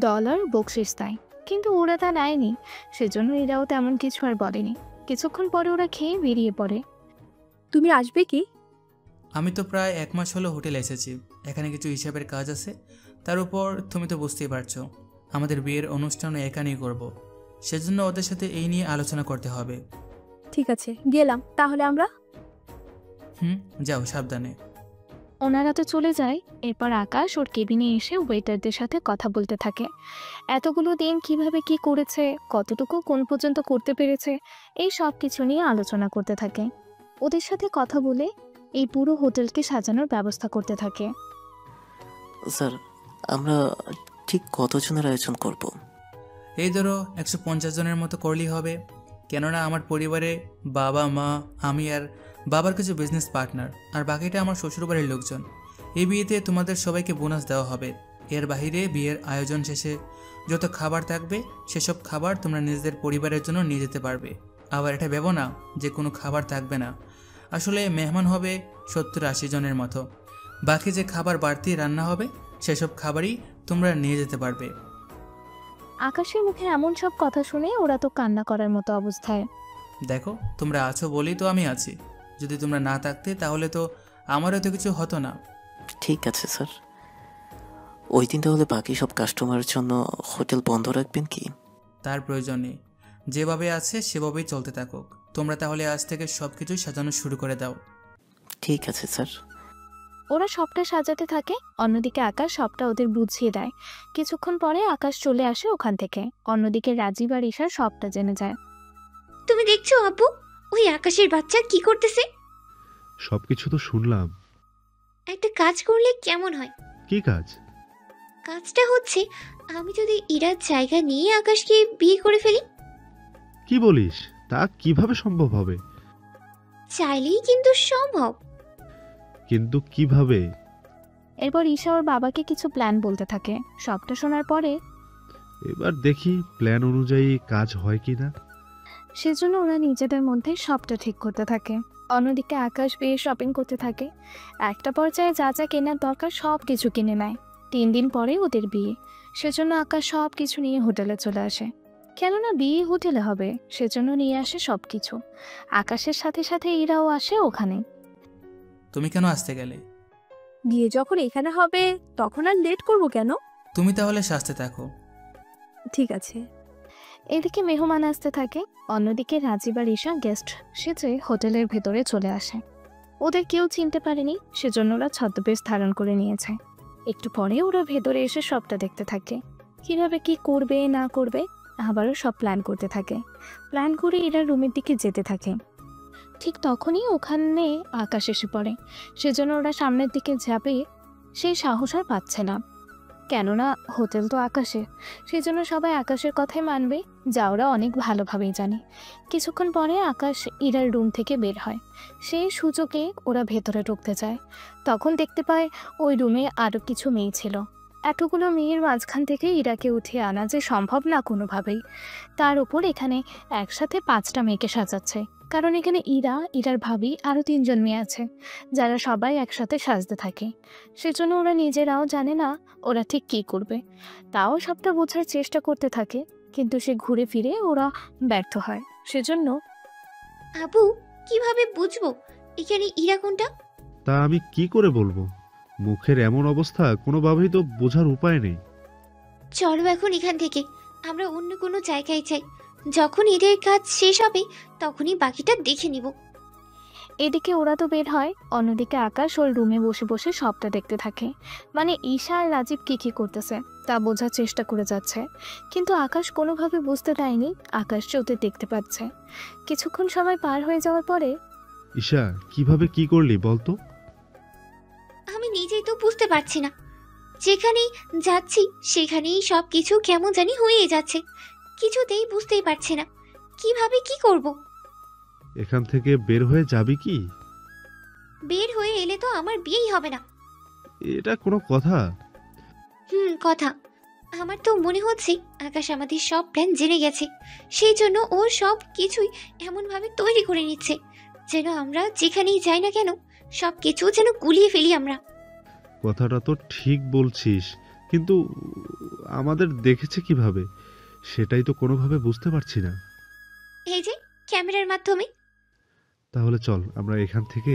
A: ডলার বকশিস দেয়, কিন্তু ওরা তা নেয়নি, সেজন্য এরাও তেমন কিছু আর বলেনি। কিছুক্ষণ পরে ওরা খেয়ে বেরিয়ে পড়ে।
H: তুমি আসবে কি?
F: আমি তো প্রায় 1 মাস হলো হোটেলে এসেছি, এখানে কিছু হিসাবের কাজ আছে। তার উপর তুমি তো বুঝতেই পারছো আমাদের বিয়ের অনুষ্ঠানও এখানেই করব, সেজন্য ওদের সাথে এই নিয়ে আলোচনা করতে হবে।
H: ঠিক আছে, গেলাম তাহলে আমরা।
F: যাও সাবধানে।
A: ওনারা তো চলে যায়। এরপর আকাশ ওর কেবিনে এসে ওয়েটারদের সাথে কথা বলতে থাকে। এতগুলো দিন কিভাবে কি করেছে, কতটুকু কোন পর্যন্ত করতে পেরেছে, এই সব কিছু নিয়ে আলোচনা করতে থাকে। ওদের সাথে কথা বলে এই পুরো হোটেলকে সাজানোর ব্যবস্থা করতে থাকে।
E: স্যার, আমরা ঠিক কতজনের আয়োজন করব?
F: এই ধরো 150 জনের মতো করলেই হবে। কেননা আমার পরিবারে বাবা, মা, আমি আর বাবার কিছু বিজনেস পার্টনার, আর বাকিটা আমার শ্বশুরবাড়ির লোকজন। এই বিয়েতে তোমাদের সবাইকে বোনাস দেওয়া হবে। এর বাইরে বিয়ের আয়োজন শেষে যত খাবার থাকবে সেসব খাবার তোমরা নিজেদের পরিবারের জন্য নিয়ে যেতে পারবে। আবার এটা ভেবো না যে কোনো খাবার থাকবে না, আসলে মেহমান হবে 70-80 জনের মতো। বাকি যে খাবার বাড়তি রান্না হবে সেসব খাবারই তোমরা নিয়ে যেতে পারবে।
A: আকাশের মুখে এমন সব কথা শুনে ওরা তো কান্না করার মতো অবস্থায়।
F: দেখো, তোমরা আছো বলেই তো আমি আছি, যদি তোমরা না থাকতে তাহলে তো আমারও তো কিছু হতো না।
E: ঠিক আছে স্যার। ওই দিন তাহলে বাকি সব কাস্টমারের জন্য হোটেল বন্ধ রাখবেন কি?
F: তার প্রয়োজন নেই, যেভাবে আছে সেভাবেই চলতে থাকুক। তোমরা তাহলে আজ থেকে সব কিছুই সাজানো শুরু করে দাও।
E: ঠিক আছে স্যার।
A: ওরা সবটা সাজাতে থাকে, অন্যদিকে আকাশ সবটা ওদের বুঝিয়ে দেয়। কিছুক্ষণ পরে আকাশ চলে আসে ওখান থেকে। অন্যদিকে রাজীব আর ঈশা সবটা জেনে যায়।
C: তুমি দেখছো আপু, ওই আকাশের বাচ্চা কি করতেছে?
B: সবকিছু তো শুনলাম।
C: একটা কাজ করলে কেমন হয়?
B: কি কাজ?
C: কাজটা হচ্ছে, আমি যদি ইরার জায়গা নিয়ে আকাশকে বিয়ে করে ফেলি।
B: কি বলিস? তা কিভাবে সম্ভব হবে?
C: চাইলেই কিন্তু সম্ভব।
B: কিন্তু কিভাবে?
A: এরপর ঈশা ওর বাবাকে কিছু প্ল্যান বলতে থাকে। সবটা শোনার পরে
B: এবার দেখি প্ল্যান অনুযায়ী কাজ হয় কি না।
A: সেজন্য ওরা নিজেদের মধ্যে সবটা ঠিক করতে থাকে। অন্যদিকে আকাশ বিয়ে শপিং করতে থাকে। একটা পর্যায়ে যা যা কেনার দরকার সব কিছু কিনে নেয়। 3 দিন পরে ওদের বিয়ে, সেজন্য আকাশ সব কিছু নিয়ে হোটেলে চলে আসে। কেননা বিয়ে হোটেলে হবে, সেজন্য নিয়ে আসে সব কিছু। আকাশের সাথে সাথে ইরাও আসে ওখানে।
F: তুমি কেন আসতে গেলে?
H: বিয়ে যখন এখানে হবে তখন আর লেট করব কেন?
F: তুমি তাহলে সাজতে থাকো।
H: ঠিক আছে।
A: এদিকে মেহমান আসতে থাকে। অন্যদিকে রাজীব আর ঈশা গেস্ট সেজে হোটেলের ভেতরে চলে আসে। ওদের কেউ চিনতে পারেনি, সেজন্য ওরা ছদ্মবেশ ধারণ করে নিয়েছে। একটু পরে ওরা ভেতরে এসে সবটা দেখতে থাকে, কিভাবে কি করবে না করবে। আবারও সব প্ল্যান করতে থাকে। প্ল্যান করে এরা রুমের দিকে যেতে থাকে। ঠিক তখনই ওখানে আকাশ এসে পড়ে। সেজন্য ওরা সামনের দিকে যাবে, সেই সাহস আর পাচ্ছে না। কেননা হোটেল তো আকাশে, সেই জন্য সবাই আকাশের কথাই মানবে, যা ওরা অনেক ভালোভাবেই জানে। কিছুক্ষণ পরে আকাশ ইরার রুম থেকে বের হয়। সেই সুযোগে ওরা ভেতরে ঢুকতে যায়। তখন দেখতে পায় ওই রুমে আরও কিছু মেয়ে ছিল। এতগুলো মেয়ের মাঝখান থেকে ইরাকে উঠিয়ে আনা যে সম্ভব না কোনোভাবেই। তার উপর এখানে একসাথে 5টা মেয়েকে সাজাচ্ছে, কারণ এখানে ইরার ভাবি আরও 3 জন মেয়ে আছে, যারা সবাই একসাথে সাজতে থাকে। সেজন্য ওরা নিজেরাও জানে না ওরা ঠিক কী করবে। তাও সবটা বোঝার চেষ্টা করতে থাকে, কিন্তু সে ঘুরে ফিরে ওরা ব্যর্থ হয়। সেজন্য
C: আপু, কিভাবে বুঝবো এখানে ইরা কোনটা?
B: তা আমি কি করে বলবো? মুখের এমন অবস্থা, কোনোভাবেই তো বোঝার উপায় নেই।
C: চলো এখন এখান থেকে আমরা অন্য কোনো জায়গায় যাই। যখন এদের কাজ শেষ হবে তখনই বাকিটা দেখে নিব।
A: এদিকে ওরা তো বের হয়, অন্যদিকে আকাশ ওর রুমে বসে বসে সবটা দেখতে থাকে। মানে ঈশা আর রাজীব কি করতেছে তা বোঝার চেষ্টা করে যাচ্ছে, কিন্তু আকাশ কোনোভাবে বুঝতে দেয়নি আকাশ যে ওদের দেখতে পাচ্ছে। কিছুক্ষণ সময় পার হয়ে যাওয়ার পরে
B: ঈশা, কিভাবে কি করলি বলতো?
C: আমি নিজেই তো বুঝতে পারছি না। যেখানেই যাচ্ছি সেখানেই সব কিছু কেমন জানি হয়ে যাচ্ছে। কিছুতেই বুঝতেই পারছি না কিভাবে কি করব।
B: এখান থেকে বের হয়ে যাবি কি?
C: বের হয়ে এলে তো আমার বিয়েই হবে না।
B: এটা কোনো কথা?
C: কথা। আমার তো মনে হচ্ছে আকাশ আমাদের সব প্ল্যান জেনে গেছে, সেই জন্য ও সব কিছুই এমনভাবে তৈরি করে নিচ্ছে যেন আমরা যেখানেই যাই না কেন সব কিছু যেন গুলিয়ে ফেলি আমরা।
B: কথাটা তো ঠিক বলছিস, কিন্তু আমাদের দেখেছে কিভাবে সেটাই তো কোনোভাবে বুঝতে পারছি না।
C: এই যে ক্যামেরার মাধ্যমে।
B: তাহলে চল আমরা এখান থেকে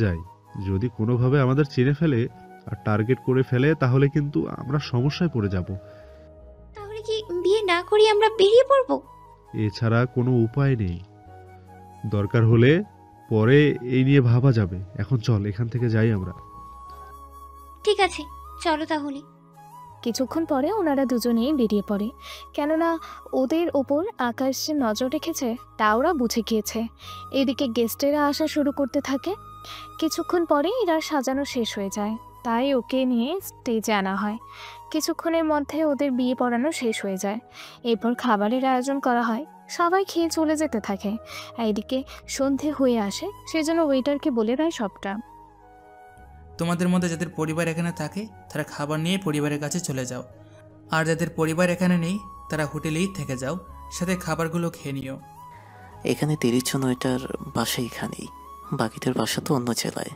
B: যাই। যদি কোনোভাবে আমাদের চিনে ফেলে আর টার্গেট করে ফেলে তাহলে কিন্তু আমরা সমস্যায় পড়ে যাব।
C: তাহলে কি বিয়ে না করি আমরা বেরিয়ে পড়ব?
B: এছাড়া কোনো উপায় নেই। দরকার হলে পরে এই নিয়ে ভাবা যাবে। এখন চল এখান থেকে যাই আমরা।
C: ঠিক আছে, চলো তাহলে।
A: কিছুক্ষণ পরে ওনারা দুজনেই বেরিয়ে পড়ে, কেননা ওদের ওপর আকাশ যে নজর রেখেছে তা ওরা বুঝে গিয়েছে। এদিকে গেস্টেরা আসা শুরু করতে থাকে। কিছুক্ষণ পরে এরা সাজানো শেষ হয়ে যায়, তাই ওকে নিয়ে স্টেজে আনা হয়। কিছুক্ষণের মধ্যে ওদের বিয়ে পড়ানো শেষ হয়ে যায়। এরপর খাবারের আয়োজন করা হয়, সবাই খেয়ে চলে যেতে থাকে। এদিকে সন্ধে হয়ে আসে, সেজন্য ওয়েটারকে বলে দেয় সবটা।
F: তোমাদের মধ্যে যাদের পরিবার এখানে থাকে তারা খাবার নিয়ে পরিবারের কাছে চলে যাও, আর যাদের পরিবার এখানে নেই তারা হোটেলেই থেকে যাও, সাথে খাবারগুলো খেয়ে নিও।
E: এখানে 30 জন ওইটার বাসা এখানেই, বাকিদের বাসা তো অন্য জেলায়।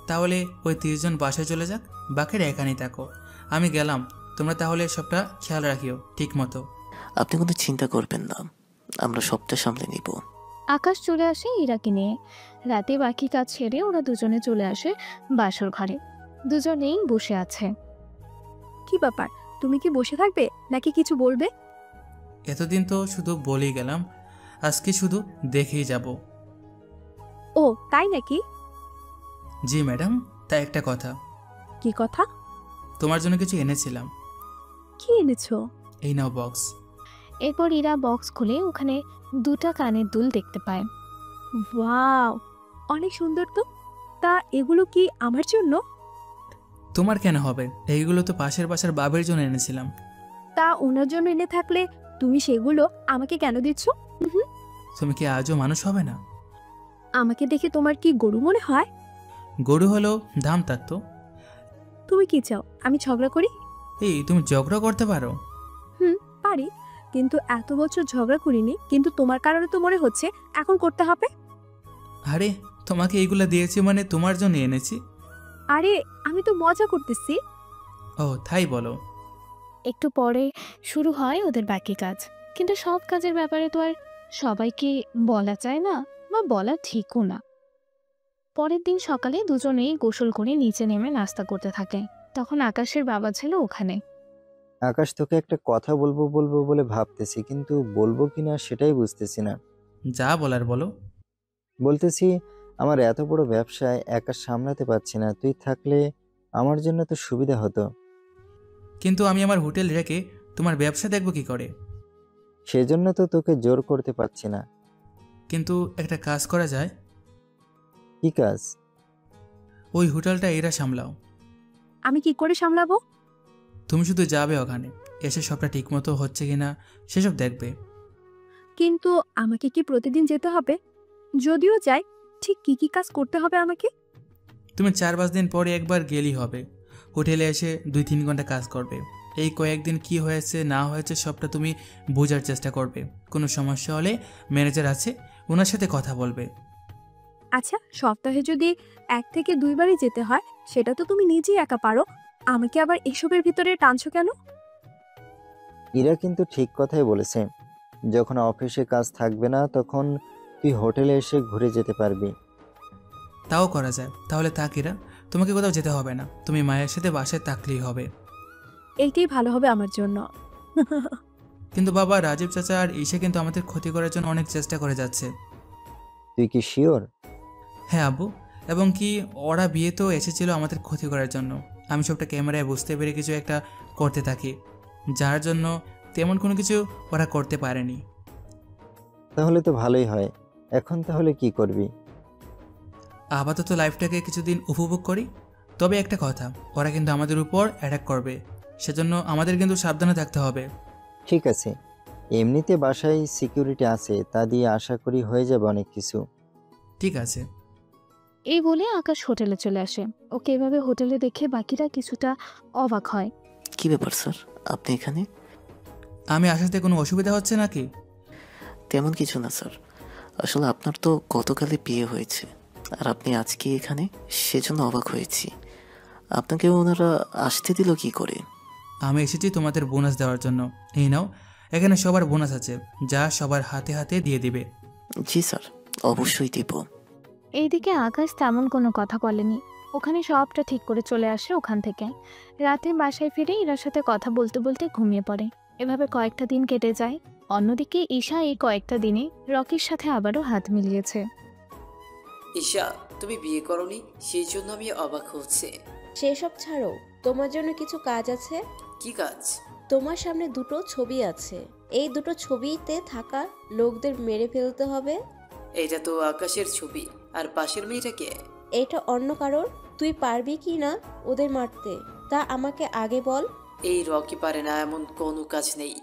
F: তাহলে ওই 30 জন বাসায় চলে যাক, বাকিরা এখানেই থাকো। আমি গেলাম, তোমরা তাহলে সবটা খেয়াল রাখিও ঠিক মতো।
E: আপনি কোনো চিন্তা করবেন না, আমরা সবটা সামলে নিব।
A: আকাশ চলে আসে ইরাকে নিয়ে। রাতে বাকি কাজ ছেড়ে ওরা দুজনে চলে আসে বাসর ঘরে। দুজনেই বসে আছে।
H: কি ব্যাপার, তুমি কি বসে থাকবে নাকি কিছু বলবে?
F: এতদিন তো শুধু বলেই গেলাম, আজকে শুধু দেখেই যাব।
H: ও তাই নাকি?
F: জি ম্যাডাম, তা একটা কথা।
H: কি কথা?
F: তোমার জন্য কিছু এনেছিলাম।
H: কি এনেছো?
F: এই নাও বক্স।
A: এরপর ইরা বক্স খুলে ওখানে 2টা কানের দুল দেখতে পায়।
H: ওয়াও, অনেক সুন্দর তো। তা এগুলো কি আমার জন্য?
F: তোমার কেন হবে? এইগুলো তো পাশের বাসার বাবের জন্য এনেছিলাম।
H: তা ওনার জন্য এনে থাকলে তুমি সেগুলো আমাকে কেন দিচ্ছ?
F: তুমি কি আজও মানুষ হবে না?
H: আমাকে দেখে তোমার কি গরু মনে হয়?
F: গরু হলেও দাম থাকতো।
H: তুমি কি চাও আমি ঝগড়া করি?
F: এই তুমি ঝগড়া করতে পারো?
H: পারি, কিন্তু এত বছর ঝগড়া করিনি, কিন্তু তোমার কারণে তো মনে হচ্ছে এখন করতে হবে।
F: আরে তোমাকে এইগুলা দিয়েছি মানে তোমার জন্য এনেছি।
H: আরে আমি তো মজা করতেছি।
F: ও তাই বলো।
A: একটু পরে শুরু হয় ওদের বাকি কাজ, কিন্তু সব কাজের ব্যাপারে তো আর সবাইকে বলা যায় না, বা বলা ঠিকও না। পরের দিন সকালে দুজনেই গোসল করে নিচে নেমে নাস্তা করতে থাকে। তখন আকাশের বাবা ছিল ওখানে।
D: আকাশ, তোকে একটা কথা বলবো বলবো বলে ভাবতেছি, কিন্তু বলবো কিনা সেটাই বুঝতেছি না।
F: যা বলার বলো।
D: বলতেছি, আমার এত বড় ব্যবসায় একা সামলাতে পারছি না, তুই থাকলে আমার জন্য তো সুবিধা হতো।
F: কিন্তু আমি আমার হোটেল রেখে তোমার ব্যবসা দেখবো কি করে?
D: সেজন্য তো তোকে জোর করতে পারছি না।
F: কিন্তু একটা কাজ করা যায়।
D: কি কাজ?
F: ওই হোটেলটা এরা সামলাও।
H: আমি কি করে সামলাবো?
F: তুমি শুধু যাবে ওখানে, এসে সবটা ঠিকমতো হচ্ছে কিনা সেসব দেখবে।
H: কিন্তু আমাকে কি প্রতিদিন যেতে হবে? যদিও যাই, ঠিক কি কি কাজ করতে হবে আমাকে?
F: তুমি 4-5 দিন পরে একবার গেলেই হবে। হোটেলে এসে 2-3 ঘন্টা কাজ করবে। এই কয়েকদিন কি হয়েছে না হয়েছে সবটা তুমি বোঝার চেষ্টা করবে। কোনো সমস্যা হলে ম্যানেজার আছে, ওনার সাথে কথা বলবে।
H: আচ্ছা, সপ্তাহে যদি 1 থেকে 2 বারই যেতে হয় সেটা তো তুমি নিজেই একা পারো, আমাকে আবার এসবের ভিতরে টানছো কেন?
D: ইরা কিন্তু ঠিক কথাই বলেছে। যখন অফিসে কাজ থাকবে না তখন তুই হোটেলে এসে ঘুরে যেতে পারবি।
F: তাও করা যায়। তাহলে তাকিরা, তোমাকে কোথাও যেতে হবে না, তুমি মায়ের সাথে বাসায় থাকলেই হবে।
H: এইটাই ভালো হবে আমার জন্য।
F: কিন্তু বাবা, রাজীব চাচা আর ঈশা কিন্তু আমাদের ক্ষতি করার জন্য অনেক চেষ্টা করে যাচ্ছে।
D: তুই কি শিওর?
F: হ্যাঁ আব্বু, এবং কি ওরা বিয়ে তো এসেছিল আমাদের ক্ষতি করার জন্য। আমি সবটা ক্যামেরায় বুঝতে পেরে কিছু একটা করতে থাকি, যার জন্য তেমন কোনো কিছু ওরা করতে পারেনি।
D: তাহলে তো ভালোই হয়। এখন তাহলে কি করবি?
F: আপাতত লাইফটাকে কিছুদিন উপভোগ করি। তবে একটা কথা, ওরা কিন্তু আমাদের উপর অ্যাটাক করবে, সেজন্য আমাদের কিন্তু সাবধানে থাকতে হবে।
D: ঠিক আছে, এমনিতে বাসায় সিকিউরিটি আছে, তা দিয়ে আশা করি হয়ে যাবে অনেক কিছু।
F: ঠিক আছে।
A: এই বলে আকাশ হোটেলে চলে আসে। ওকে এভাবে হোটেলে দেখে বাকিরা কিছুটা অবাক হয়।
E: কি ব্যাপার স্যার, আপনি এখানে?
F: আমি আসাতে কোনো অসুবিধা হচ্ছে নাকি?
E: তেমন কিছু না স্যার, আসলে আপনার তো গতকালই বিয়ে হয়েছে আর আপনি আজকে এখানে, সেজন্য অবাক হয়েছি। আপনাকে ওনারা আসতে দিল কি করে?
F: আমি এসেছি তোমাদের বোনাস দেওয়ার জন্য। এই নাও, এখানে সবার বোনাস আছে, যা সবার হাতে হাতে দিয়ে দিবে।
E: জি স্যার, অবশ্যই দিব।
A: এইদিকে আকাশ তেমন কোনো কথা বলেনি, ওখানে সবটা ঠিক করে চলে আসে ওখান থেকে। রাতে বাসায় ফিরে ইরার সাথে কথা বলতে বলতে ঘুমিয়ে পড়ে। এভাবে কয়েকটা দিন কেটে যায়। অন্যদিকে ঈশা এই কয়েকটা দিনে রকির সাথে আবারও হাত মিলিয়েছে।
K: ঈশা, তুমি বিয়ে করনি, সেই জন্য আমি অবাক হচ্ছে।
P: সেসব ছাড়ো, তোমার জন্য কিছু কাজ আছে।
K: কি কাজ?
P: তোমার সামনে দুটো ছবি আছে, এই দুটো ছবিতে থাকা লোকদের মেরে ফেলতে হবে।
K: এটা তো আকাশের ছবি, আর পাশের মেয়েটাকে?
P: এটা অন্য কারোর। তুই পারবি কি না ওদের মারতে, তা আমাকে আগে বল।
K: এই রকি পারে না এমন কোনো কাজ নেই।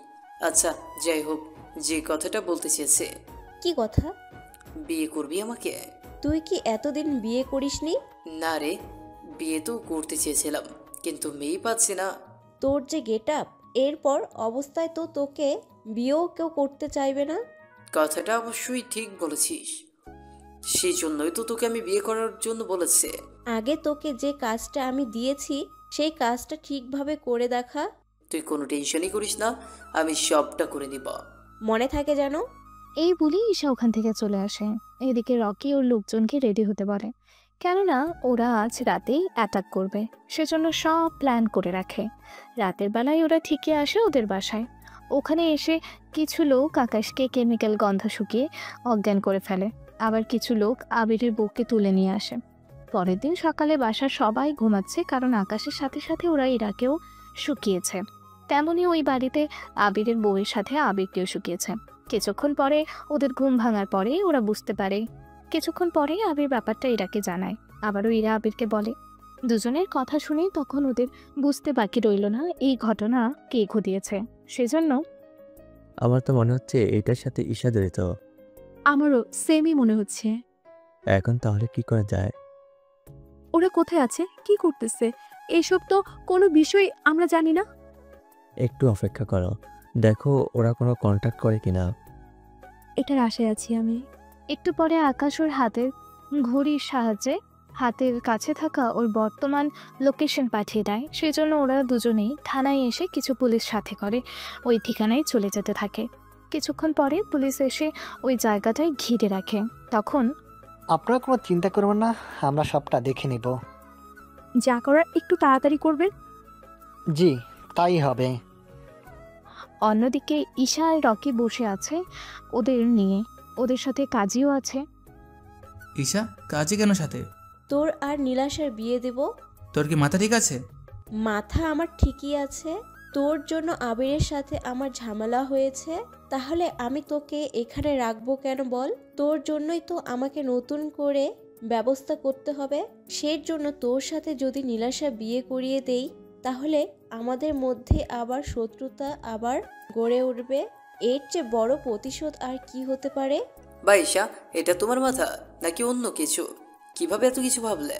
K: আচ্ছা যাই হোক, যে কথাটা বলতে চেয়েছে।
P: কি কথা?
K: বিয়ে করবি আমাকে?
P: তুই কি এতদিন বিয়ে করিসনি?
K: না রে, বিয়ে তো করতে চেয়েছিলাম, কিন্তু মেয়ে পাচ্ছি না।
P: তোর যে গেট আপ, এরপর অবস্থায় তো তোকে বিয়েও কেউ করতে চাইবে না।
K: কথাটা অবশ্যই ঠিক বলেছিস, সেই জন্যই তো তোকে আমি বিয়ে করার জন্য বলেছে।
P: আগে তোকে যে কাজটা আমি দিয়েছি সেই কাজটা ঠিকভাবে করে দেখা।
K: তুই কোনো টেনশনই করিস না, আমি সবটা করে নিব।
P: মনে থাকে যেন।
A: এই বলেই ঈশা ওখান থেকে চলে আসে। এদিকে রকি ওর লোকজনকে রেডি হতে পারে, কেননা ওরা আজ রাতেই অ্যাটাক করবে, সেজন্য সব প্ল্যান করে রাখে। রাতের বেলায় ওরা ঠিকই আসে ওদের বাসায়। ওখানে এসে কিছু লোক আকাশকে কেমিক্যাল গন্ধ শুকিয়ে অজ্ঞান করে ফেলে, আবার কিছু লোক আবিরের বউকে তুলে নিয়ে আসে। পরের দিন সকালে বাসার সবাই ঘুমাচ্ছে, কারণ আকাশের সাথে সাথে ওরা ইরাকেও শুকিয়েছে। তেমনি ওই বাড়িতে আবিরের বউয়ের সাথে আবিরকেও শুকিয়েছে। কিছুক্ষণ পরে ওদের ঘুম ভাঙার পরে ওরা বুঝতে পারে। কিছুক্ষণ পরে আবির ব্যাপারটা ইরাকে জানায়, আবারও ইরা আবিরকে বলে। দুজনের কথা শুনে তখন ওদের বুঝতে বাকি রইল না এই ঘটনা কে ঘটিয়েছে। সেজন্য
J: আমার তো মনে হচ্ছে এটার সাথে ঈশা জড়িত।
H: আমারও সেমই মনে হচ্ছে।
J: এখন তাহলে কি করা যায়?
H: ওরা কোথায় আছে, কি করতেছে, এইসব তো কোনো বিষয় আমরা জানি না।
J: একটু অপেক্ষা করো, দেখো ওরা কোনো কন্ট্যাক্ট করে কিনা।
H: এটার আশায় আছি আমি।
A: একটু পরে আকাশ ওর হাতের ঘড়ির সাহায্যে হাতের কাছে থাকা ওর বর্তমান লোকেশন পাঠিয়ে দেয়। সেজন্য ওরা দুজনেই থানায় এসে কিছু পুলিশ সাথে করে ওই ঠিকানায় চলে যেতে থাকে। কিছুক্ষণ পরে পুলিশ এসে ওই জায়গাটায় ঘিরে রাখে। তখন
Q: আপনারা কোনো চিন্তা করবেন না, আমরা সবটা দেখে নিব।
H: যা করার একটু তাড়াতাড়ি করবেন।
Q: জি, তাই হবে।
A: অন্যদিকে ঈশা আর রকি বসে আছে ওদের নিয়ে, ওদের সাথে কাজীও আছে।
F: ঈশা, কাজে কেন সাথে?
P: তোর আর নীলাশার বিয়ে দেব।
F: তোর কি মাথা ঠিক আছে?
P: মাথা আমার ঠিকই আছে। তোর জন্য আবিরের সাথে আমার ঝামেলা হয়েছে, তাহলে আমি তোকে এখানে রাখবো কেন বল? তোর জন্যই তো আমাকে নতুন করে ব্যবস্থা করতে হবে। সেই জন্য তোর সাথে যদি নীলাশা বিয়ে করিয়ে দেই, তাহলে আমাদের মধ্যে আবার শত্রুতা আবার গড়ে উঠবে। এর চেয়ে বড় প্রতিশোধ আর কি হতে পারে?
K: বাইশা, এটা তোমার মাথা নাকি অন্য কিছু? কিভাবে এত কিছু ভাবলে?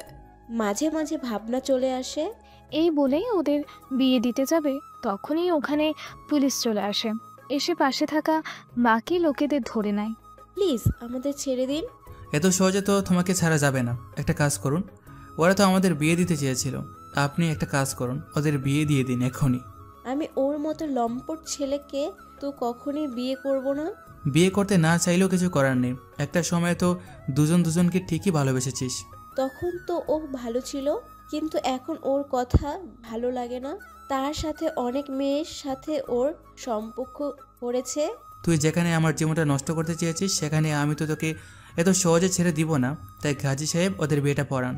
P: মাঝে মাঝে ভাবনা চলে আসে।
A: এই বলেই ওদের বিয়ে দিতে যাবে, তখনই ওখানে পুলিশ চলে আসে। এসে পাশে থাকা বাকি লোকেদের ধরে নেয়।
P: প্লিজ আমাদের ছেড়ে দিন।
F: এত সহজে তো তোমাকে ছাড়া যাবে না। একটা কাজ করুন, ওরা তো আমাদের বিয়ে দিতে চেয়েছিল, আপনি একটা কাজ করুন, ওদের বিয়ে দিয়ে দিন এখনই।
P: আমি ওর মতো লম্পট ছেলেকে তো কখনোই বিয়ে করব না।
F: বিয়ে করতে না চাইলেও কিছু করার নেই, একটা সময় তো দুজন দুজনকে ঠিকই ভালোবেসেছিস।
P: তখন তো ও ভালো ছিল, কিন্তু এখন ওর কথা ভালো লাগে না। তার সাথে অনেক মেয়ের সাথে ওর সম্পর্ক করেছে।
F: তুই যেখানে আমার জীবনটা নষ্ট করতে চেয়েছিস সেখানে আমি তো তোকে এত সহজে ছেড়ে দিব না, তাই গাজী সাহেব ওদের বিয়েটা পড়ান।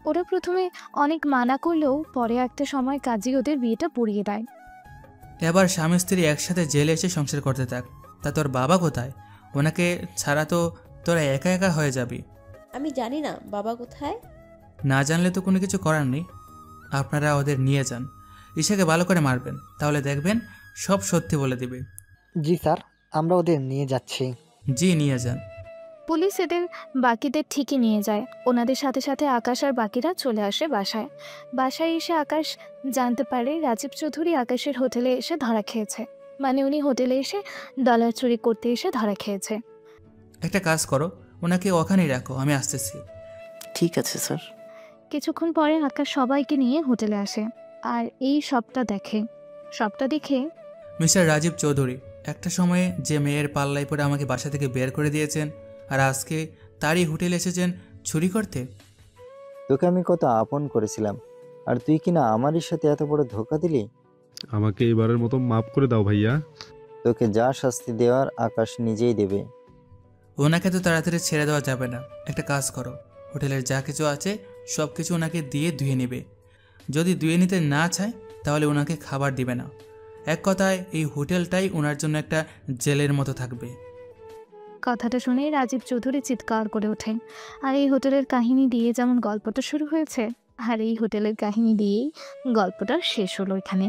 A: ওরা প্রথমে অনেক মানা করলেও পরে একটা সময় কাজী ওদের বিয়েটা পড়িয়ে দেয়।
F: এবার স্বামী স্ত্রী একসাথে জেলে এসে সংসার করতে থাক। তা তোর বাবা কোথায়? ওনাকে ছাড়া তো তোরা একা একা হয়ে যাবি।
P: আমি জানি না বাবা কোথায়।
F: না জানলে তো কোনো কিছু করার নেই, আপনারা ওদের নিয়ে যান। ঈশাকে ভালো করে মারবেন, তাহলে দেখবেন সব সত্যি বলে দিবে।
Q: জি স্যার, আমরা ওদের নিয়ে যাচ্ছি।
F: জি, নিয়ে যান।
A: পুলিশ এদের বাকিদের ঠিকই নিয়ে যায়। ওনাদের সাথে সাথে আকাশ আর বাকিরা চলে আসে বাসায়। বাসায় এসে আকাশ জানতে পারে রাজীব চৌধুরী আকাশের হোটেলে এসে ধরা খেয়েছে। মানে উনি হোটেলে এসে ডলার চুরি করতে এসে ধরা খেয়েছে।
F: একটা কাজ করো, ওনাকে ওখানেই রাখো, আমি আসতেছি।
E: ঠিক আছে স্যার।
A: কিছুক্ষণ পরে আকাশ সবাইকে নিয়ে হোটেলে আসে আর এই সবটা দেখে। সবটা দেখে
F: মিস্টার রাজীব চৌধুরী, একটা সময়ে যে মেয়ের পাল্লায় পরে আমাকে বাসা থেকে বের করে দিয়েছেন, আর আজকে তারই হোটেলে এসেছেন চুরি করতে।
D: তোকে আমি কত আপন করেছিলাম, আর তুই কিনা আমারই সাথে এত বড় ধোকা দিলি।
B: আমাকে এবারের মতো মাফ করে দাও ভাইয়া।
D: তোকে যা শাস্তি দেওয়ার আকাশ নিজেই দেবে।
F: ওনাকে তো তাড়াতাড়ি ছেড়ে দেওয়া যাবে না। একটা কাজ করো, হোটেলের যা কিছু আছে সব কিছু ওনাকে দিয়ে ধুয়ে নেবে। যদি ধুয়ে নিতে না চায় তাহলে ওনাকে খাবার দিবে না। এক কথায় এই হোটেলটাই ওনার জন্য একটা জেলের মতো থাকবে।
A: কথাটা শুনে রাজীব চৌধুরী চিৎকার করে ওঠেন। আর এই হোটেলের কাহিনী দিয়ে যেমন গল্পটা শুরু হয়েছে, আর এই হোটেলের কাহিনী দিয়েই গল্পটা শেষ হলো এখানে।